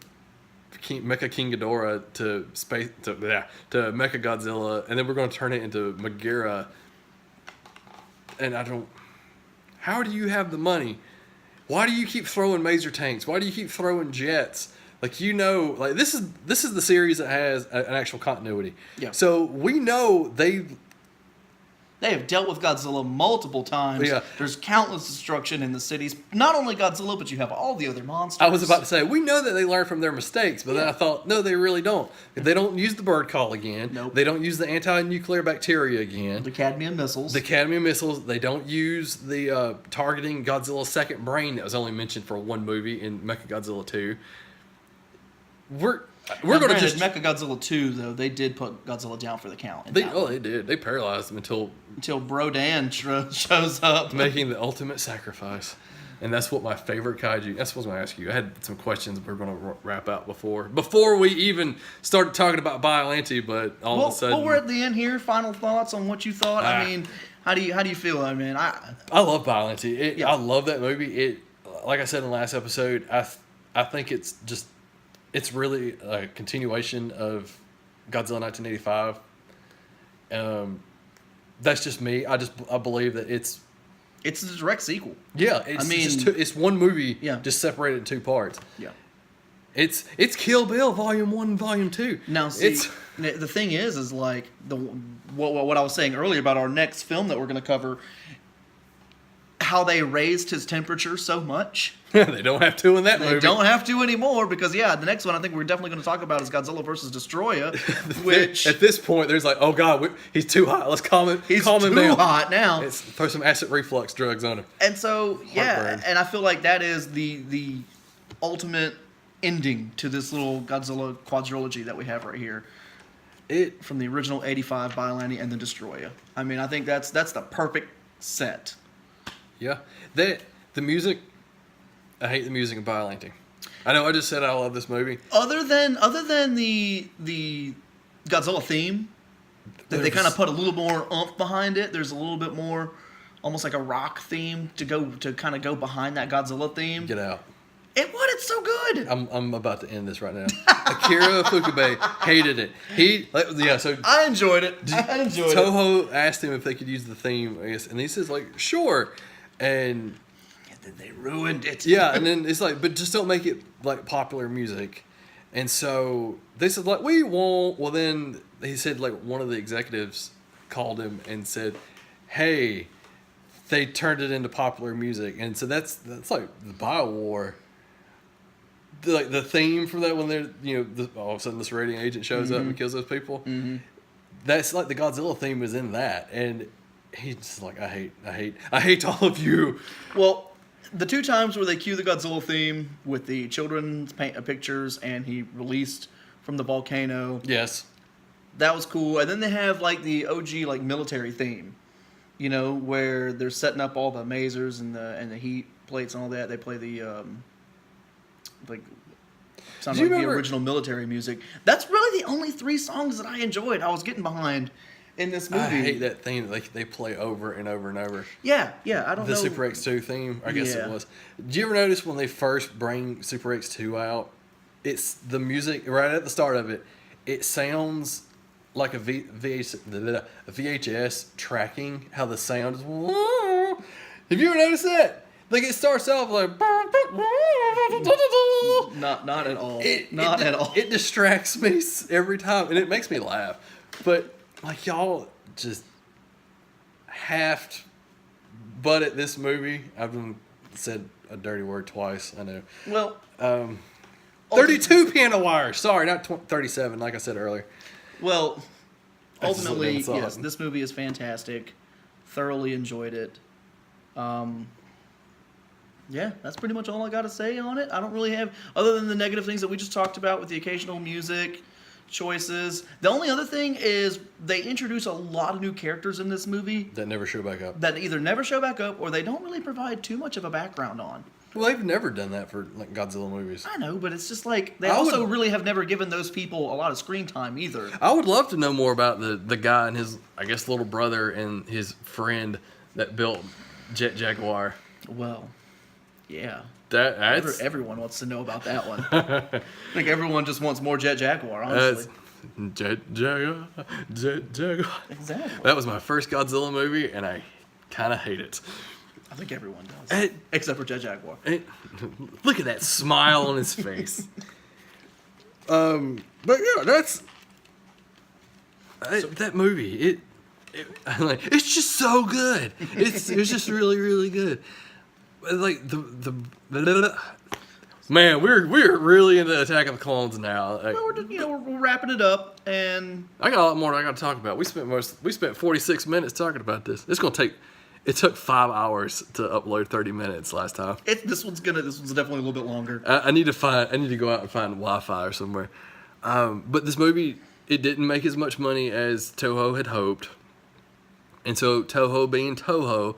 Mecha King Ghidorah to Mecha Godzilla, and then we're going to turn it into Megara. And I don't... How do you have the money? Why do you keep throwing laser tanks? Why do you keep throwing jets? Like, this is the series that has an actual continuity. Yeah. So we know they have dealt with Godzilla multiple times. Yeah. There's countless destruction in the cities. Not only Godzilla, but you have all the other monsters. I was about to say, we know that they learn from their mistakes, but then I thought, no, they really don't. They don't use the bird call again. Nope. They don't use the anti-nuclear bacteria again. The cadmium missiles. They don't use the targeting Godzilla's second brain that was only mentioned for one movie in Mechagodzilla 2. We're going to just... Mechagodzilla 2, though, they did put Godzilla down for the count. They did. They paralyzed him until Brodan shows up. Making the ultimate sacrifice. And that's what my favorite kaiju... That's what I was going to ask you. I had some questions we're going to wrap out before we even started talking about Biollante, but all of a sudden... Well, we're at the end here. Final thoughts on what you thought. I mean, how do you feel? I mean, I love Biollante. I love that movie. Like I said in the last episode, I think it's just... It's really a continuation of Godzilla 1985. That's just me. I believe that it's a direct sequel. Yeah, it's one movie, just separated in two parts. Yeah, it's Kill Bill Volume 1 and Volume 2. Now, see, the thing is like what I was saying earlier about our next film that we're going to cover. How they raised his temperature so much. They don't have to in that movie. They don't have to anymore because, the next one I think we're definitely going to talk about is Godzilla vs. Destroyer, which... At this point, there's like, oh, God, he's too hot. Let's calm him down. He's too hot now. Let's throw some acid reflux drugs on him. And so, and I feel like that is the ultimate ending to this little Godzilla quadrilogy that we have right here. From the original 85 Biollante and the Destroyer. I mean, I think that's the perfect set. Yeah, the music. I hate the music of Biollante. I know I just said I love this movie. Other than the Godzilla theme, that they kind of put a little more oomph behind it. There's a little bit more, almost like a rock theme to kind of go behind that Godzilla theme. Get out. It's so good. I'm about to end this right now. Akira Ifukube hated it. So I enjoyed it. Toho asked him if they could use the theme, I guess, and he says like, sure. And then they ruined it. Yeah, and then it's like, but just don't make it like popular music. And so they said like, we won't. Well, then he said like one of the executives called him and said, hey, they turned it into popular music. And so that's like the BioWar. Like the theme for that when they're all of a sudden this rating agent shows up and kills those people. Mm-hmm. That's like the Godzilla theme is in that, and he's just like, I hate all of you. Well, the two times where they cue the Godzilla theme with the children's pictures and he released from the volcano. Yes. That was cool. And then they have like the OG like military theme, where they're setting up all the masers and the heat plates and all that. They play the sounds like the original military music. That's really the only 3 songs that I enjoyed. I was getting behind in this movie. I hate that theme they play over and over and over. Yeah, I don't know. The Super X2 theme, I guess it was. Did you ever notice when they first bring Super X2 out, it's the music, right at the start of it sounds like a VHS tracking, how the sound is... Have you ever noticed that? Like it starts off like... Not at all. Not at all. It distracts me every time, and it makes me laugh. But... like, y'all just half-butted this movie. I've been said a dirty word twice. I know. Well, 32 piano wires. Sorry, not 37, like I said earlier. Well, That's just ultimately, what they yes, thought. this movie is fantastic. Thoroughly enjoyed it. Yeah, that's pretty much all I got to say on it. I don't really have, other than the negative things that we just talked about with the occasional music choices. The only other thing is they introduce a lot of new characters in this movie That never show back up. that either never show back up or they don't really provide too much of a background on. Well, they've never done that for like Godzilla movies. I know, but it's just like they I also would- really have never given those people a lot of screen time either. I would love to know more about the guy and his, I guess, little brother and his friend that built Jet Jaguar. Well, yeah. That's Everyone wants to know about that one. I think everyone just wants more Jet Jaguar, honestly. Jet Jaguar. Jet Jaguar. Exactly. That was my first Godzilla movie, and I kind of hate it. I think everyone does. Except for Jet Jaguar. Look at that smile on his face. But yeah, that's that movie. It's just so good. It's just really, really good. Like man, we're really into Attack of the Clones now. Like, Well, we're wrapping it up, and I got a lot more I got to talk about. We spent 46 minutes talking about this. It took 5 hours to upload 30 minutes last time. this one's definitely a little bit longer. I need to go out and find Wi-Fi or somewhere. But this movie, it didn't make as much money as Toho had hoped. And so Toho being Toho,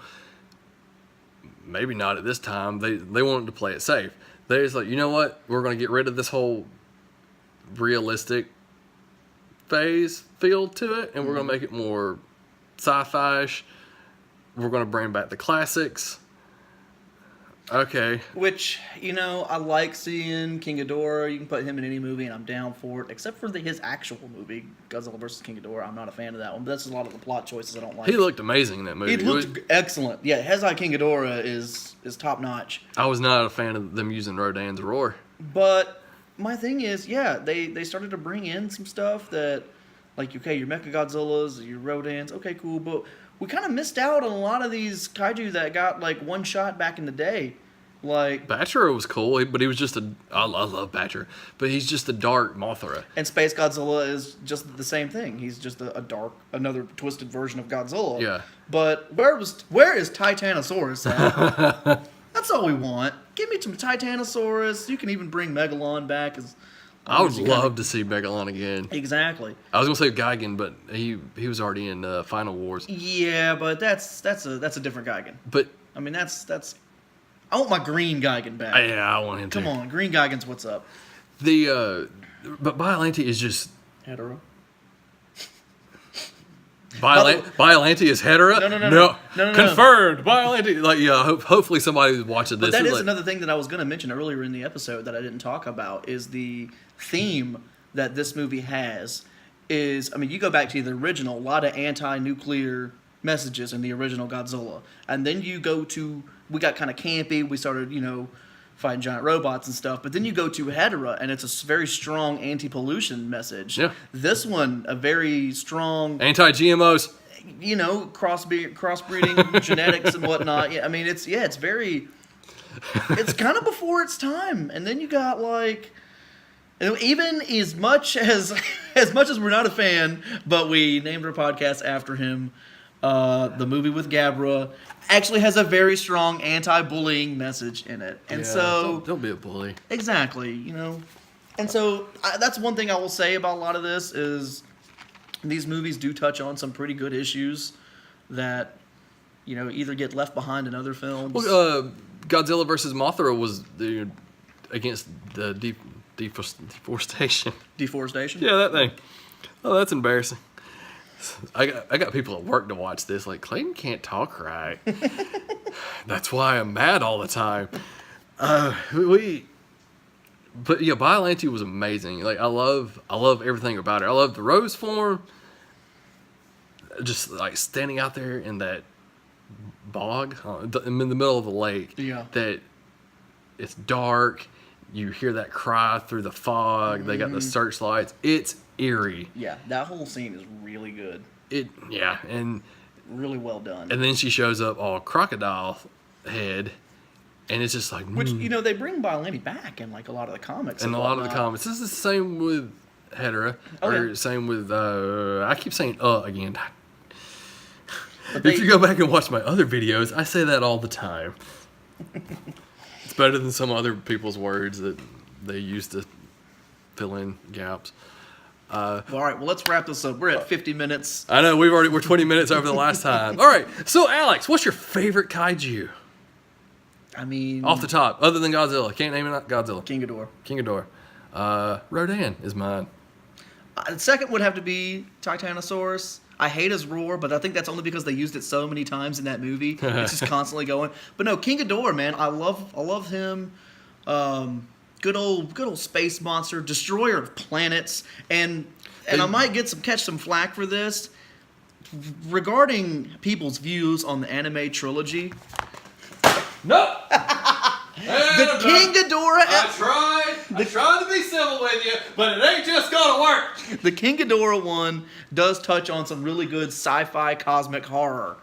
maybe not at this time, they wanted to play it safe. They're just like, you know what? We're going to get rid of this whole realistic feel to it, and we're going to make it more sci-fi-ish. We're going to bring back the classics. Okay. Which, I like seeing King Ghidorah. You can put him in any movie, and I'm down for it. Except for his actual movie, Godzilla vs. King Ghidorah. I'm not a fan of that one. But that's a lot of the plot choices I don't like. He looked amazing in that movie. He looked excellent. Yeah, Heisei King Ghidorah is top notch. I was not a fan of them using Rodan's roar. But my thing is, yeah, they started to bring in some stuff that, like, okay, your Mechagodzillas, your Rodans, okay, cool, but we kind of missed out on a lot of these kaiju that got, like, one shot back in the day. Like, Bachira was cool, but he was just I love Bachira, but he's just a dark Mothra. and Space Godzilla is just the same thing. He's just another twisted version of Godzilla. Yeah. But where is Titanosaurus at? That's all we want. Give me some Titanosaurus. You can even bring Megalon back. I would love to see Megalon again. Exactly. I was gonna say Gigan, but he was already in Final Wars. Yeah, but that's a different Gigan. But I mean, that's. I want my green Gigan back. yeah, I want him to. Come on, green Gigan's what's up. But Biollante is just Hetero. Biollante is hetero. No. Confirmed. Biollante. Like, yeah. Hopefully somebody who's watching this. But that is like, another thing that I was going to mention earlier in the episode that I didn't talk about is the theme that this movie has. You go back to the original, a lot of anti-nuclear messages in the original Godzilla, and then you go to, we got kind of campy. We started, fighting giant robots and stuff. But then you go to Hedorah, and it's a very strong anti-pollution message. Yeah. This one, a very strong anti-GMOs. Crossbreeding, genetics and whatnot. Yeah, I mean, it's very, it's kind of before its time. And then you got like, even as much as we're not a fan, but we named our podcast after him. The movie with Gabara actually has a very strong anti-bullying message in it, and so don't be a bully. Exactly, and so that's one thing I will say about a lot of this is these movies do touch on some pretty good issues that either get left behind in other films. Well, Godzilla versus Mothra was against the deforestation. Deforestation. Yeah, that thing. Oh, that's embarrassing. I got people at work to watch this. Like, Clayton can't talk right. That's why I'm mad all the time. But yeah, Biollante was amazing. Like, I love everything about it. I love the rose form. Just like standing out there in that bog, in the middle of the lake. Yeah. That it's dark. You hear that cry through the fog. They got the searchlights. It's eerie. Yeah, that whole scene is really good. And Really well done. then she shows up all crocodile head, And it's just like, Which, you know, they bring Biollante back in like a lot of the comics. and a lot of the comics. This is the same with Hedera, or same with I keep saying again. If you go back and watch my other videos, I say that all the time. It's better than some other people's words that they use to fill in gaps. All right, well, let's wrap this up. We're at 50 minutes. I know we're 20 minutes over the last time. All right, so Alex, what's your favorite kaiju? I mean, Off the top, other than Godzilla, can't name it. Godzilla. King Ghidorah. King Ghidorah. Rodan is mine. The second would have to be Titanosaurus. I hate his roar, but I think that's only because they used it so many times in that movie. It's just constantly going. But no, King Ghidorah, man, I love him. Good old space monster, destroyer of planets, and I might catch some flack for this regarding people's views on the anime trilogy. No. The King Ghidorah. I tried to be civil with you, but it ain't just gonna work. The King Ghidorah one does touch on some really good sci-fi cosmic horror.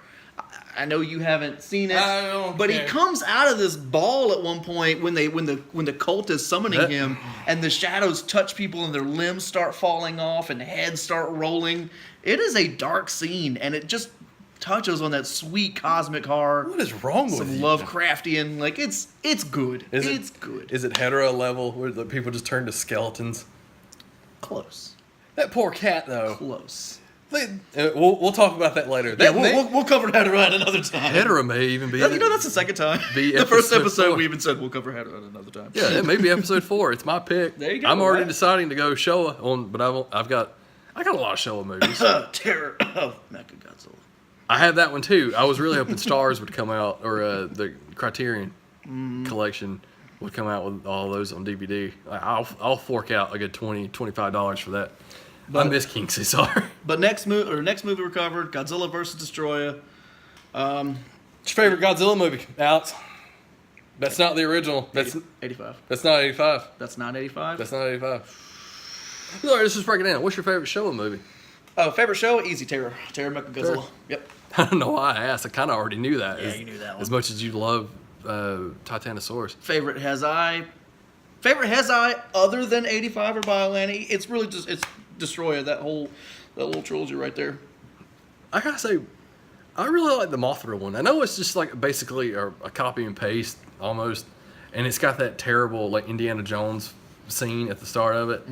I know you haven't seen it, but he comes out of this ball at one point when the cult is summoning him, and the shadows touch people and their limbs start falling off and heads start rolling. It is a dark scene, and it just touches on that sweet cosmic horror. What is wrong with some you? Lovecraftian, like it's good. It's good. Is it hetero level where the people just turn to skeletons? Close. That poor cat though. Close. We'll talk about that later. We'll cover hetero at another time. Hetero may even be. That's the second time. The first episode we even said we'll cover hetero at another time. Yeah, it may be episode 4. It's my pick. There you go. I'm already deciding to go Showa on, but I got a lot of Showa movies. Terror of Mechagodzilla. I have that one too. I was really hoping Stars would come out, or the Criterion collection would come out with all those on DVD. I'll fork out a good $25 for that. I miss King Caesar. But next movie we covered, Godzilla vs. Destroyer. What's your favorite Godzilla movie, Alex? That's not the original. That's 85. That's not 85. That's not 85? That's not 85. All right, let's just break it down. What's your favorite Showa movie? Favorite show? Easy, Terror Mechagodzilla. Yep. I don't know why I asked. I kind of already knew that. Yeah, you knew that one. As much as you love Titanosaurus. Favorite Heisei other than 85 or Biollante. It's really just Destroyer, that little trilogy right there. I gotta say, I really like the Mothra one. I know it's just like basically a copy and paste almost, and it's got that terrible like Indiana Jones scene at the start of it.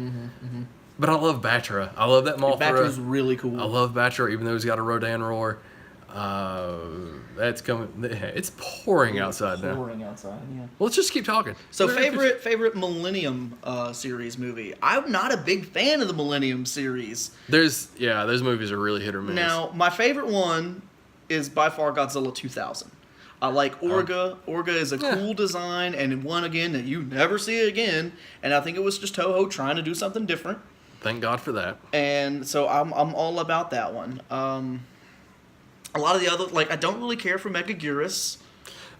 But I love Batra. I love that Mothra. Batra's really cool. I love Batra, even though he's got a Rodan roar. That's coming. It's pouring outside now. Pouring outside, yeah. Well, let's just keep talking. So favorite Millennium series movie. I'm not a big fan of the Millennium series. Those movies are really hit or miss. Now, my favorite one is by far Godzilla 2000. I like Orga. Orga is a cool design, and one again that you never see again. And I think it was just Toho trying to do something different. Thank God for that. And so I'm all about that one. A lot of the other, like, I don't really care for Megaguirus.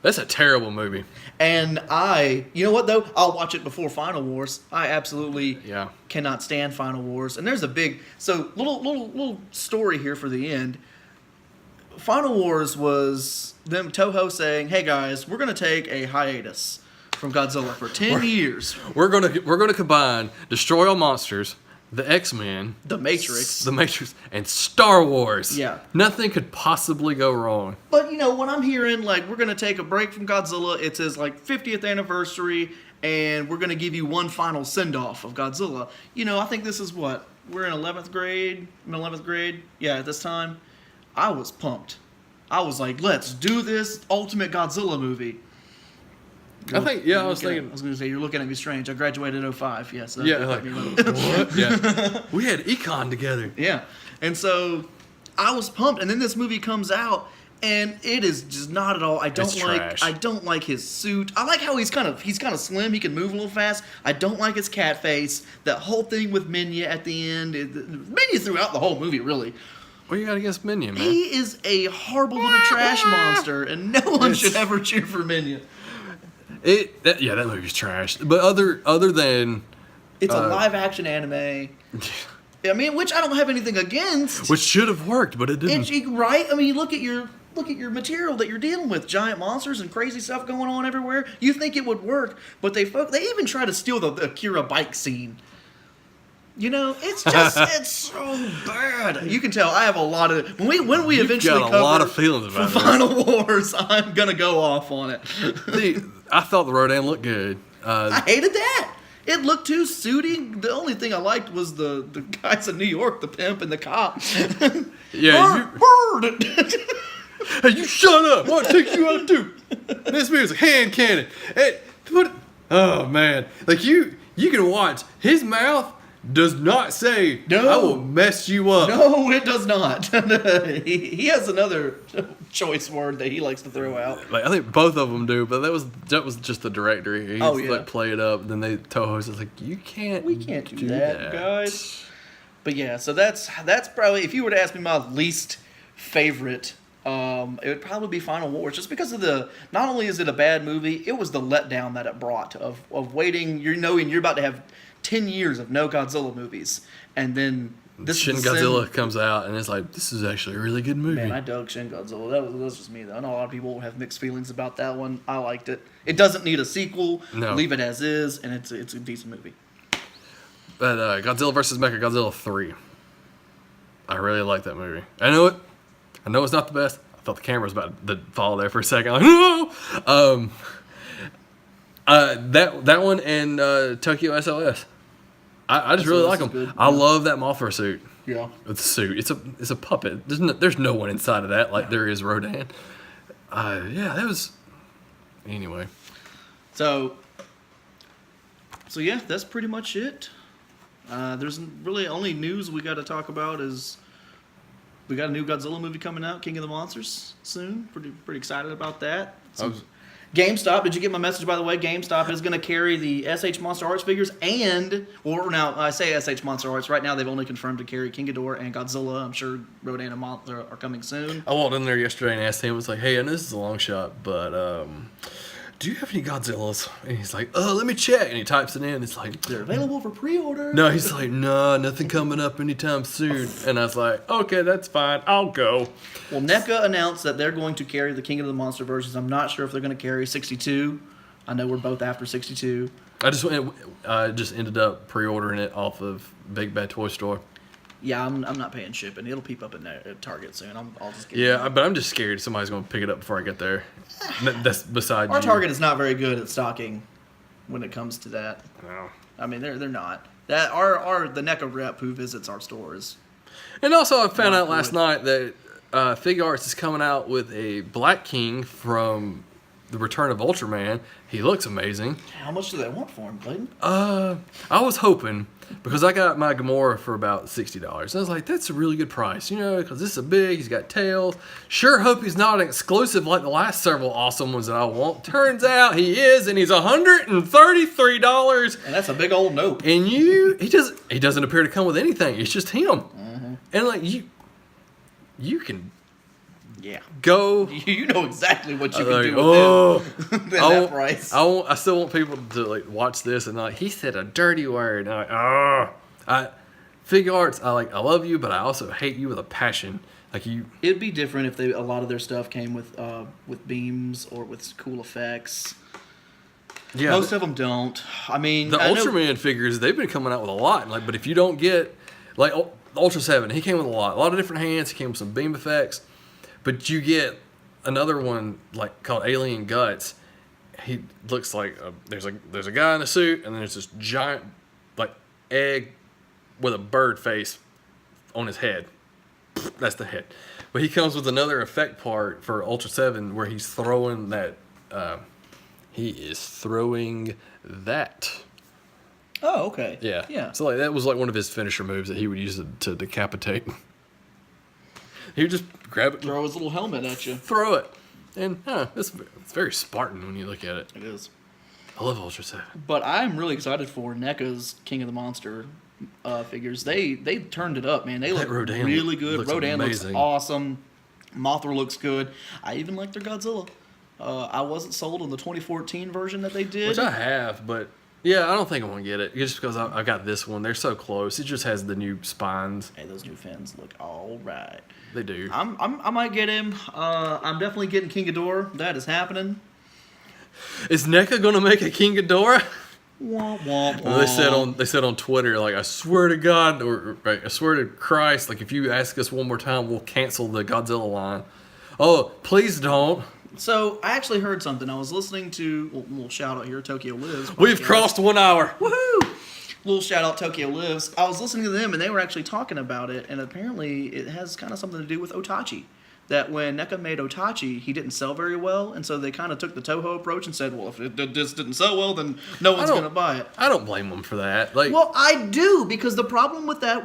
That's a terrible movie. And you know what though? I'll watch it before Final Wars. I absolutely cannot stand Final Wars. And there's a big, little story here for the end. Final Wars was them Toho saying, "Hey guys, we're gonna take a hiatus from Godzilla for 10 years. We're gonna combine Destroy All Monsters, the X-Men, The Matrix, and Star Wars. Yeah. Nothing could possibly go wrong." But, you know, when I'm hearing, like, we're going to take a break from Godzilla, it's his, like, 50th anniversary, and we're going to give you one final send-off of Godzilla. You know, I think this is what? We're in 11th grade? Yeah, at this time. I was pumped. I was like, let's do this Ultimate Godzilla movie. I was thinking. I was going to say, you're looking at me strange. I graduated in 05, yes. Yeah, like, what? Yeah. We had econ together. Yeah. And so I was pumped. And then this movie comes out, and it is just not at all. I don't like his suit. I like how he's kind of slim. He can move a little fast. I don't like his cat face. That whole thing with Minya at the end. Minya throughout the whole movie, really. What you got against Minya, man? He is a horrible little trash monster, and no one should ever cheer for Minya. That movie's trash. But other than it's a live action anime. I mean, which I don't have anything against. Which should have worked, but it didn't. Right? I mean, you look at look at your material that you're dealing with. Giant monsters and crazy stuff going on everywhere. You think it would work, but they even try to steal the Akira bike scene. You know, it's just it's so bad. You can tell I have a lot of when we eventually got a cover lot of feelings about this. Final Wars. I'm gonna go off on it. See, I thought the Rodan looked good. I hated that. It looked too suiting. The only thing I liked was the guys in New York, the pimp and the cop. Yeah, Bird. hey, you shut up! What take you out too? This music, hand cannon. Oh man, like you can watch his mouth. Does not say, No. I will mess you up. No, it does not. he has another choice word that he likes to throw out. Like I think both of them do, but that was just the director. He like play it up. Then Toho's like, we can't do that, guys. But yeah, so that's probably, if you were to ask me my least favorite, it would probably be Final Wars, just because of not only is it a bad movie, it was the letdown that it brought of waiting. You're about to have 10 years of no Godzilla movies, and then Shin Godzilla comes out, and it's like, this is actually a really good movie. Man, I dug Shin Godzilla. That was just me, though. I know a lot of people have mixed feelings about that one. I liked it. It doesn't need a sequel. No. Leave it as is, and it's a decent movie. But Godzilla vs. Mechagodzilla 3. I really like that movie. I know it's not the best. I thought the camera was about to fall there for a second. Like, no! That one and Tokyo SOS. I just really like them. Good. I love that Mothra suit. Yeah. The suit. It's a puppet. There's no one inside of that like there is Rodan. Yeah, that was. Anyway. So yeah, that's pretty much it. There's really only news we got to talk about is we got a new Godzilla movie coming out, King of the Monsters, soon. Pretty excited about that. GameStop, did you get my message, by the way? GameStop is going to carry the SH Monster Arts figures now I say SH Monster Arts. Right now they've only confirmed to carry King Ghidorah and Godzilla. I'm sure Rodan and Mothra are coming soon. I walked in there yesterday and asked him, I was like, hey, I know this is a long shot, but do you have any Godzillas? And he's like, let me check. And he types it in. It's like, They're available for pre-order. no, he's like, no, nothing coming up anytime soon. And I was like, okay, that's fine. I'll go. Well, NECA announced that they're going to carry the King of the Monster versions. I'm not sure if they're going to carry 62. I know we're both after 62. I just ended up pre-ordering it off of Big Bad Toy Store. Yeah, I'm not paying shipping. It'll peep up at Target soon. I'll just get Yeah, but I'm just scared somebody's going to pick it up before I get there. That's besides Our Target is not very good at stocking when it comes to that. No. I mean, they're not. The NECA rep who visits our stores. And also, I found out last night that Fig Arts is coming out with a Black King from The Return of Ultraman. He looks amazing. How much do they want for him, Clayton? I was hoping, because I got my Gamora for about $60. I was like, that's a really good price, because this is big, he's got tails. Sure hope he's not an exclusive like the last several awesome ones that I want. Turns out he is, and he's $133. And that's a big old nope. And he doesn't appear to come with anything. It's just him. Mm-hmm. And like you can go. You know exactly what you can do with him. That price. I still want people to like watch this and like, he said a dirty word. And I'm like, Fig Arts, I love you, but I also hate you with a passion. Like you. It'd be different if a lot of their stuff came with beams or with cool effects. Yeah, most of them don't. I mean, the Ultraman figures, they've been coming out with a lot. But if you don't get like Ultra 7, he came with a lot of different hands. He came with some beam effects. But you get another one like called Alien Guts. He looks like there's a guy in a suit, and then there's this giant like egg with a bird face on his head. That's the head. But he comes with another effect part for Ultra 7 where he's throwing that. He is throwing that. Oh, okay. Yeah. So that was like one of his finisher moves that he would use to decapitate. He would just grab it, throw his little helmet at you, throw it, and it's very Spartan when you look at it. It is. I love Ultra 7. But I'm really excited for NECA's King of the Monster figures. They turned it up, man. They look really good. Rodan looks awesome. Mothra looks good. I even like their Godzilla. I wasn't sold on the 2014 version that they did. Which I have, but Yeah, I don't think I'm gonna get it just because I got this one. They're so close. It just has the new spines. Hey, those new fins look all right. They do. I might get him. I'm definitely getting King Ghidorah. That is happening. Is NECA gonna make a King Ghidorah? Wah, wah, wah. Well, they said on Twitter, like, I swear to God, or I swear to Christ, like, if you ask us one more time, we'll cancel the Godzilla line. Oh, please don't. So I actually heard something. I was listening to a little shout out here, Tokyo Lives. We've crossed 1 hour. Woohoo! Little shout out, Tokyo Lives. I was listening to them, and they were actually talking about it, and apparently it has kind of something to do with Otachi. That when NECA made Otachi, he didn't sell very well, and so they kind of took the Toho approach and said, well, if this didn't sell well, then no one's going to buy it. I don't blame them for that. Like, Well, I do, because the problem with that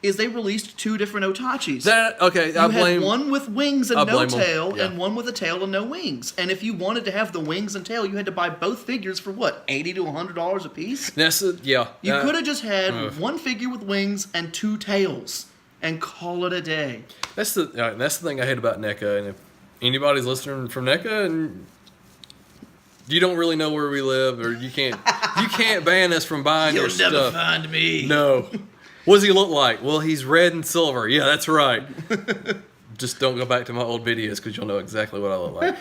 is they released 2 different Otachis. okay, You I blame had one with wings and I no blame 'em, tail, yeah. and one with a tail and no wings. And if you wanted to have the wings and tail, you had to buy both figures for what, $80 to $100 a piece? yeah. You could have just had one figure with wings and 2 tails, and call it a day. That's the thing I hate about NECA. And if anybody's listening from NECA and you don't really know where we live, or you can't ban us from buying your stuff. You'll never find me. No. What does he look like? Well, he's red and silver. Yeah, that's right. Just don't go back to my old videos because you'll know exactly what I look like.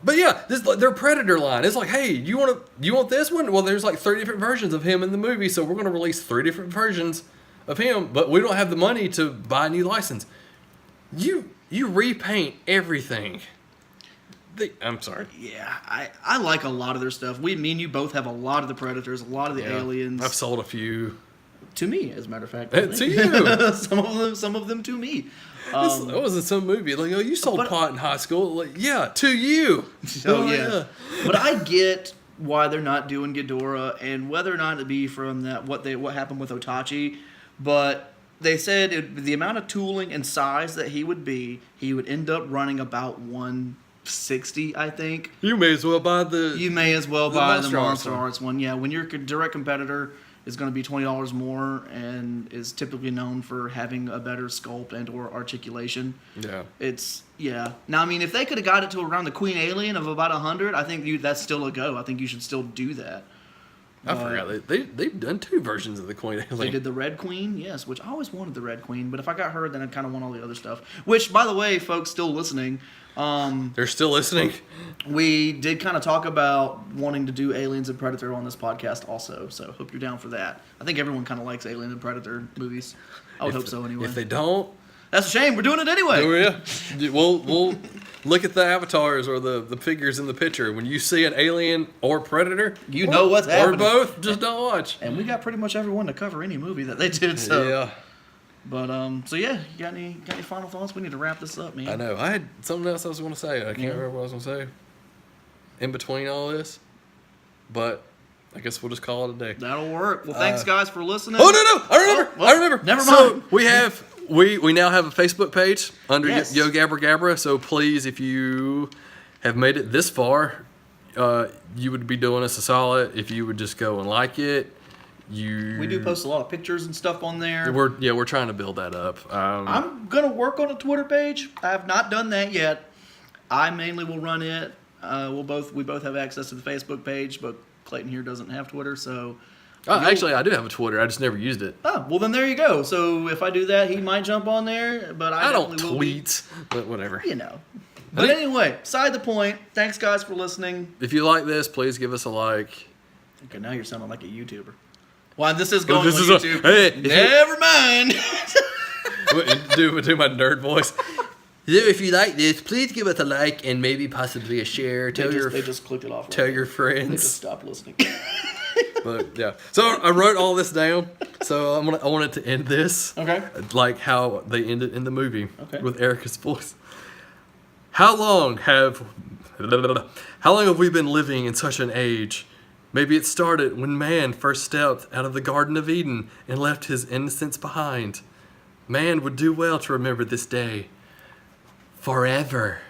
But yeah, their Predator line. It's like, hey, you want this one? Well, there's like 30 different versions of him in the movie, so we're going to release 3 different versions of him, but we don't have the money to buy a new license. You repaint everything. I'm sorry. Yeah, I like a lot of their stuff. Me and you both have a lot of the Predators, a lot of the aliens. I've sold a few. To me, as a matter of fact. To you. some of them to me. That was in some movie. Like, oh, you sold pot in high school. Like, yeah, to you. Oh, yeah. But I get why they're not doing Ghidorah, and whether or not it be from that what happened with Otachi. But they said the amount of tooling and size that he would end up running about 160, I think. You may as well buy the Monster Arts one. Yeah, when your direct competitor is going to be $20 more and is typically known for having a better sculpt and or articulation. Yeah. Now, I mean, if they could have got it to around the Queen Alien of about 100, I think that's still a go. I think you should still do that. I forgot. They've done 2 versions of the Queen Alien. They did the Red Queen, yes, which I always wanted the Red Queen, but if I got her, then I'd kind of want all the other stuff. Which, by the way, folks still listening... They're still listening? We did kind of talk about wanting to do Aliens and Predator on this podcast also, so hope you're down for that. I think everyone kind of likes Alien and Predator movies. I would hope so anyway. If they don't... That's a shame. We're doing it anyway. Yeah. We'll look at the avatars or the figures in the picture. When you see an alien or predator, you know what's happening. Or both, just don't watch. And we got pretty much everyone to cover any movie that they did. So yeah. But so yeah, you got any final thoughts? We need to wrap this up, man. I know. I had something else I was going to say. I can't remember what I was going to say. In between all this, but I guess we'll just call it a day. That'll work. Well, thanks guys for listening. Oh no! I remember. Never mind. So we now have a Facebook page under Yes. Yo Gabara Gabara. So please, if you have made it this far, you would be doing us a solid if you would just go and like it. We do post a lot of pictures and stuff on there. We're trying to build that up. I'm gonna work on a Twitter page. I have not done that yet. I mainly will run it. We both have access to the Facebook page, but Clayton here doesn't have Twitter, so. Actually, I do have a Twitter. I just never used it. Oh, well then there you go. So if I do that, he might jump on there, but I don't tweet, but whatever. You know. But anyway, beside the point. Thanks guys for listening. If you like this, please give us a like. Okay, now you're sounding like a YouTuber. Well, this is going on YouTube. Never mind. do my nerd voice. If you like this, please give us a like and maybe possibly a share. They just clicked it off. Tell your friends. They just stopped listening. But yeah, so I wrote all this down. So I wanted to end this. Okay. Like how they ended in the movie. Okay. With Erica's voice. How long have we been living in such an age? Maybe it started when man first stepped out of the Garden of Eden and left his innocence behind. Man would do well to remember this day forever.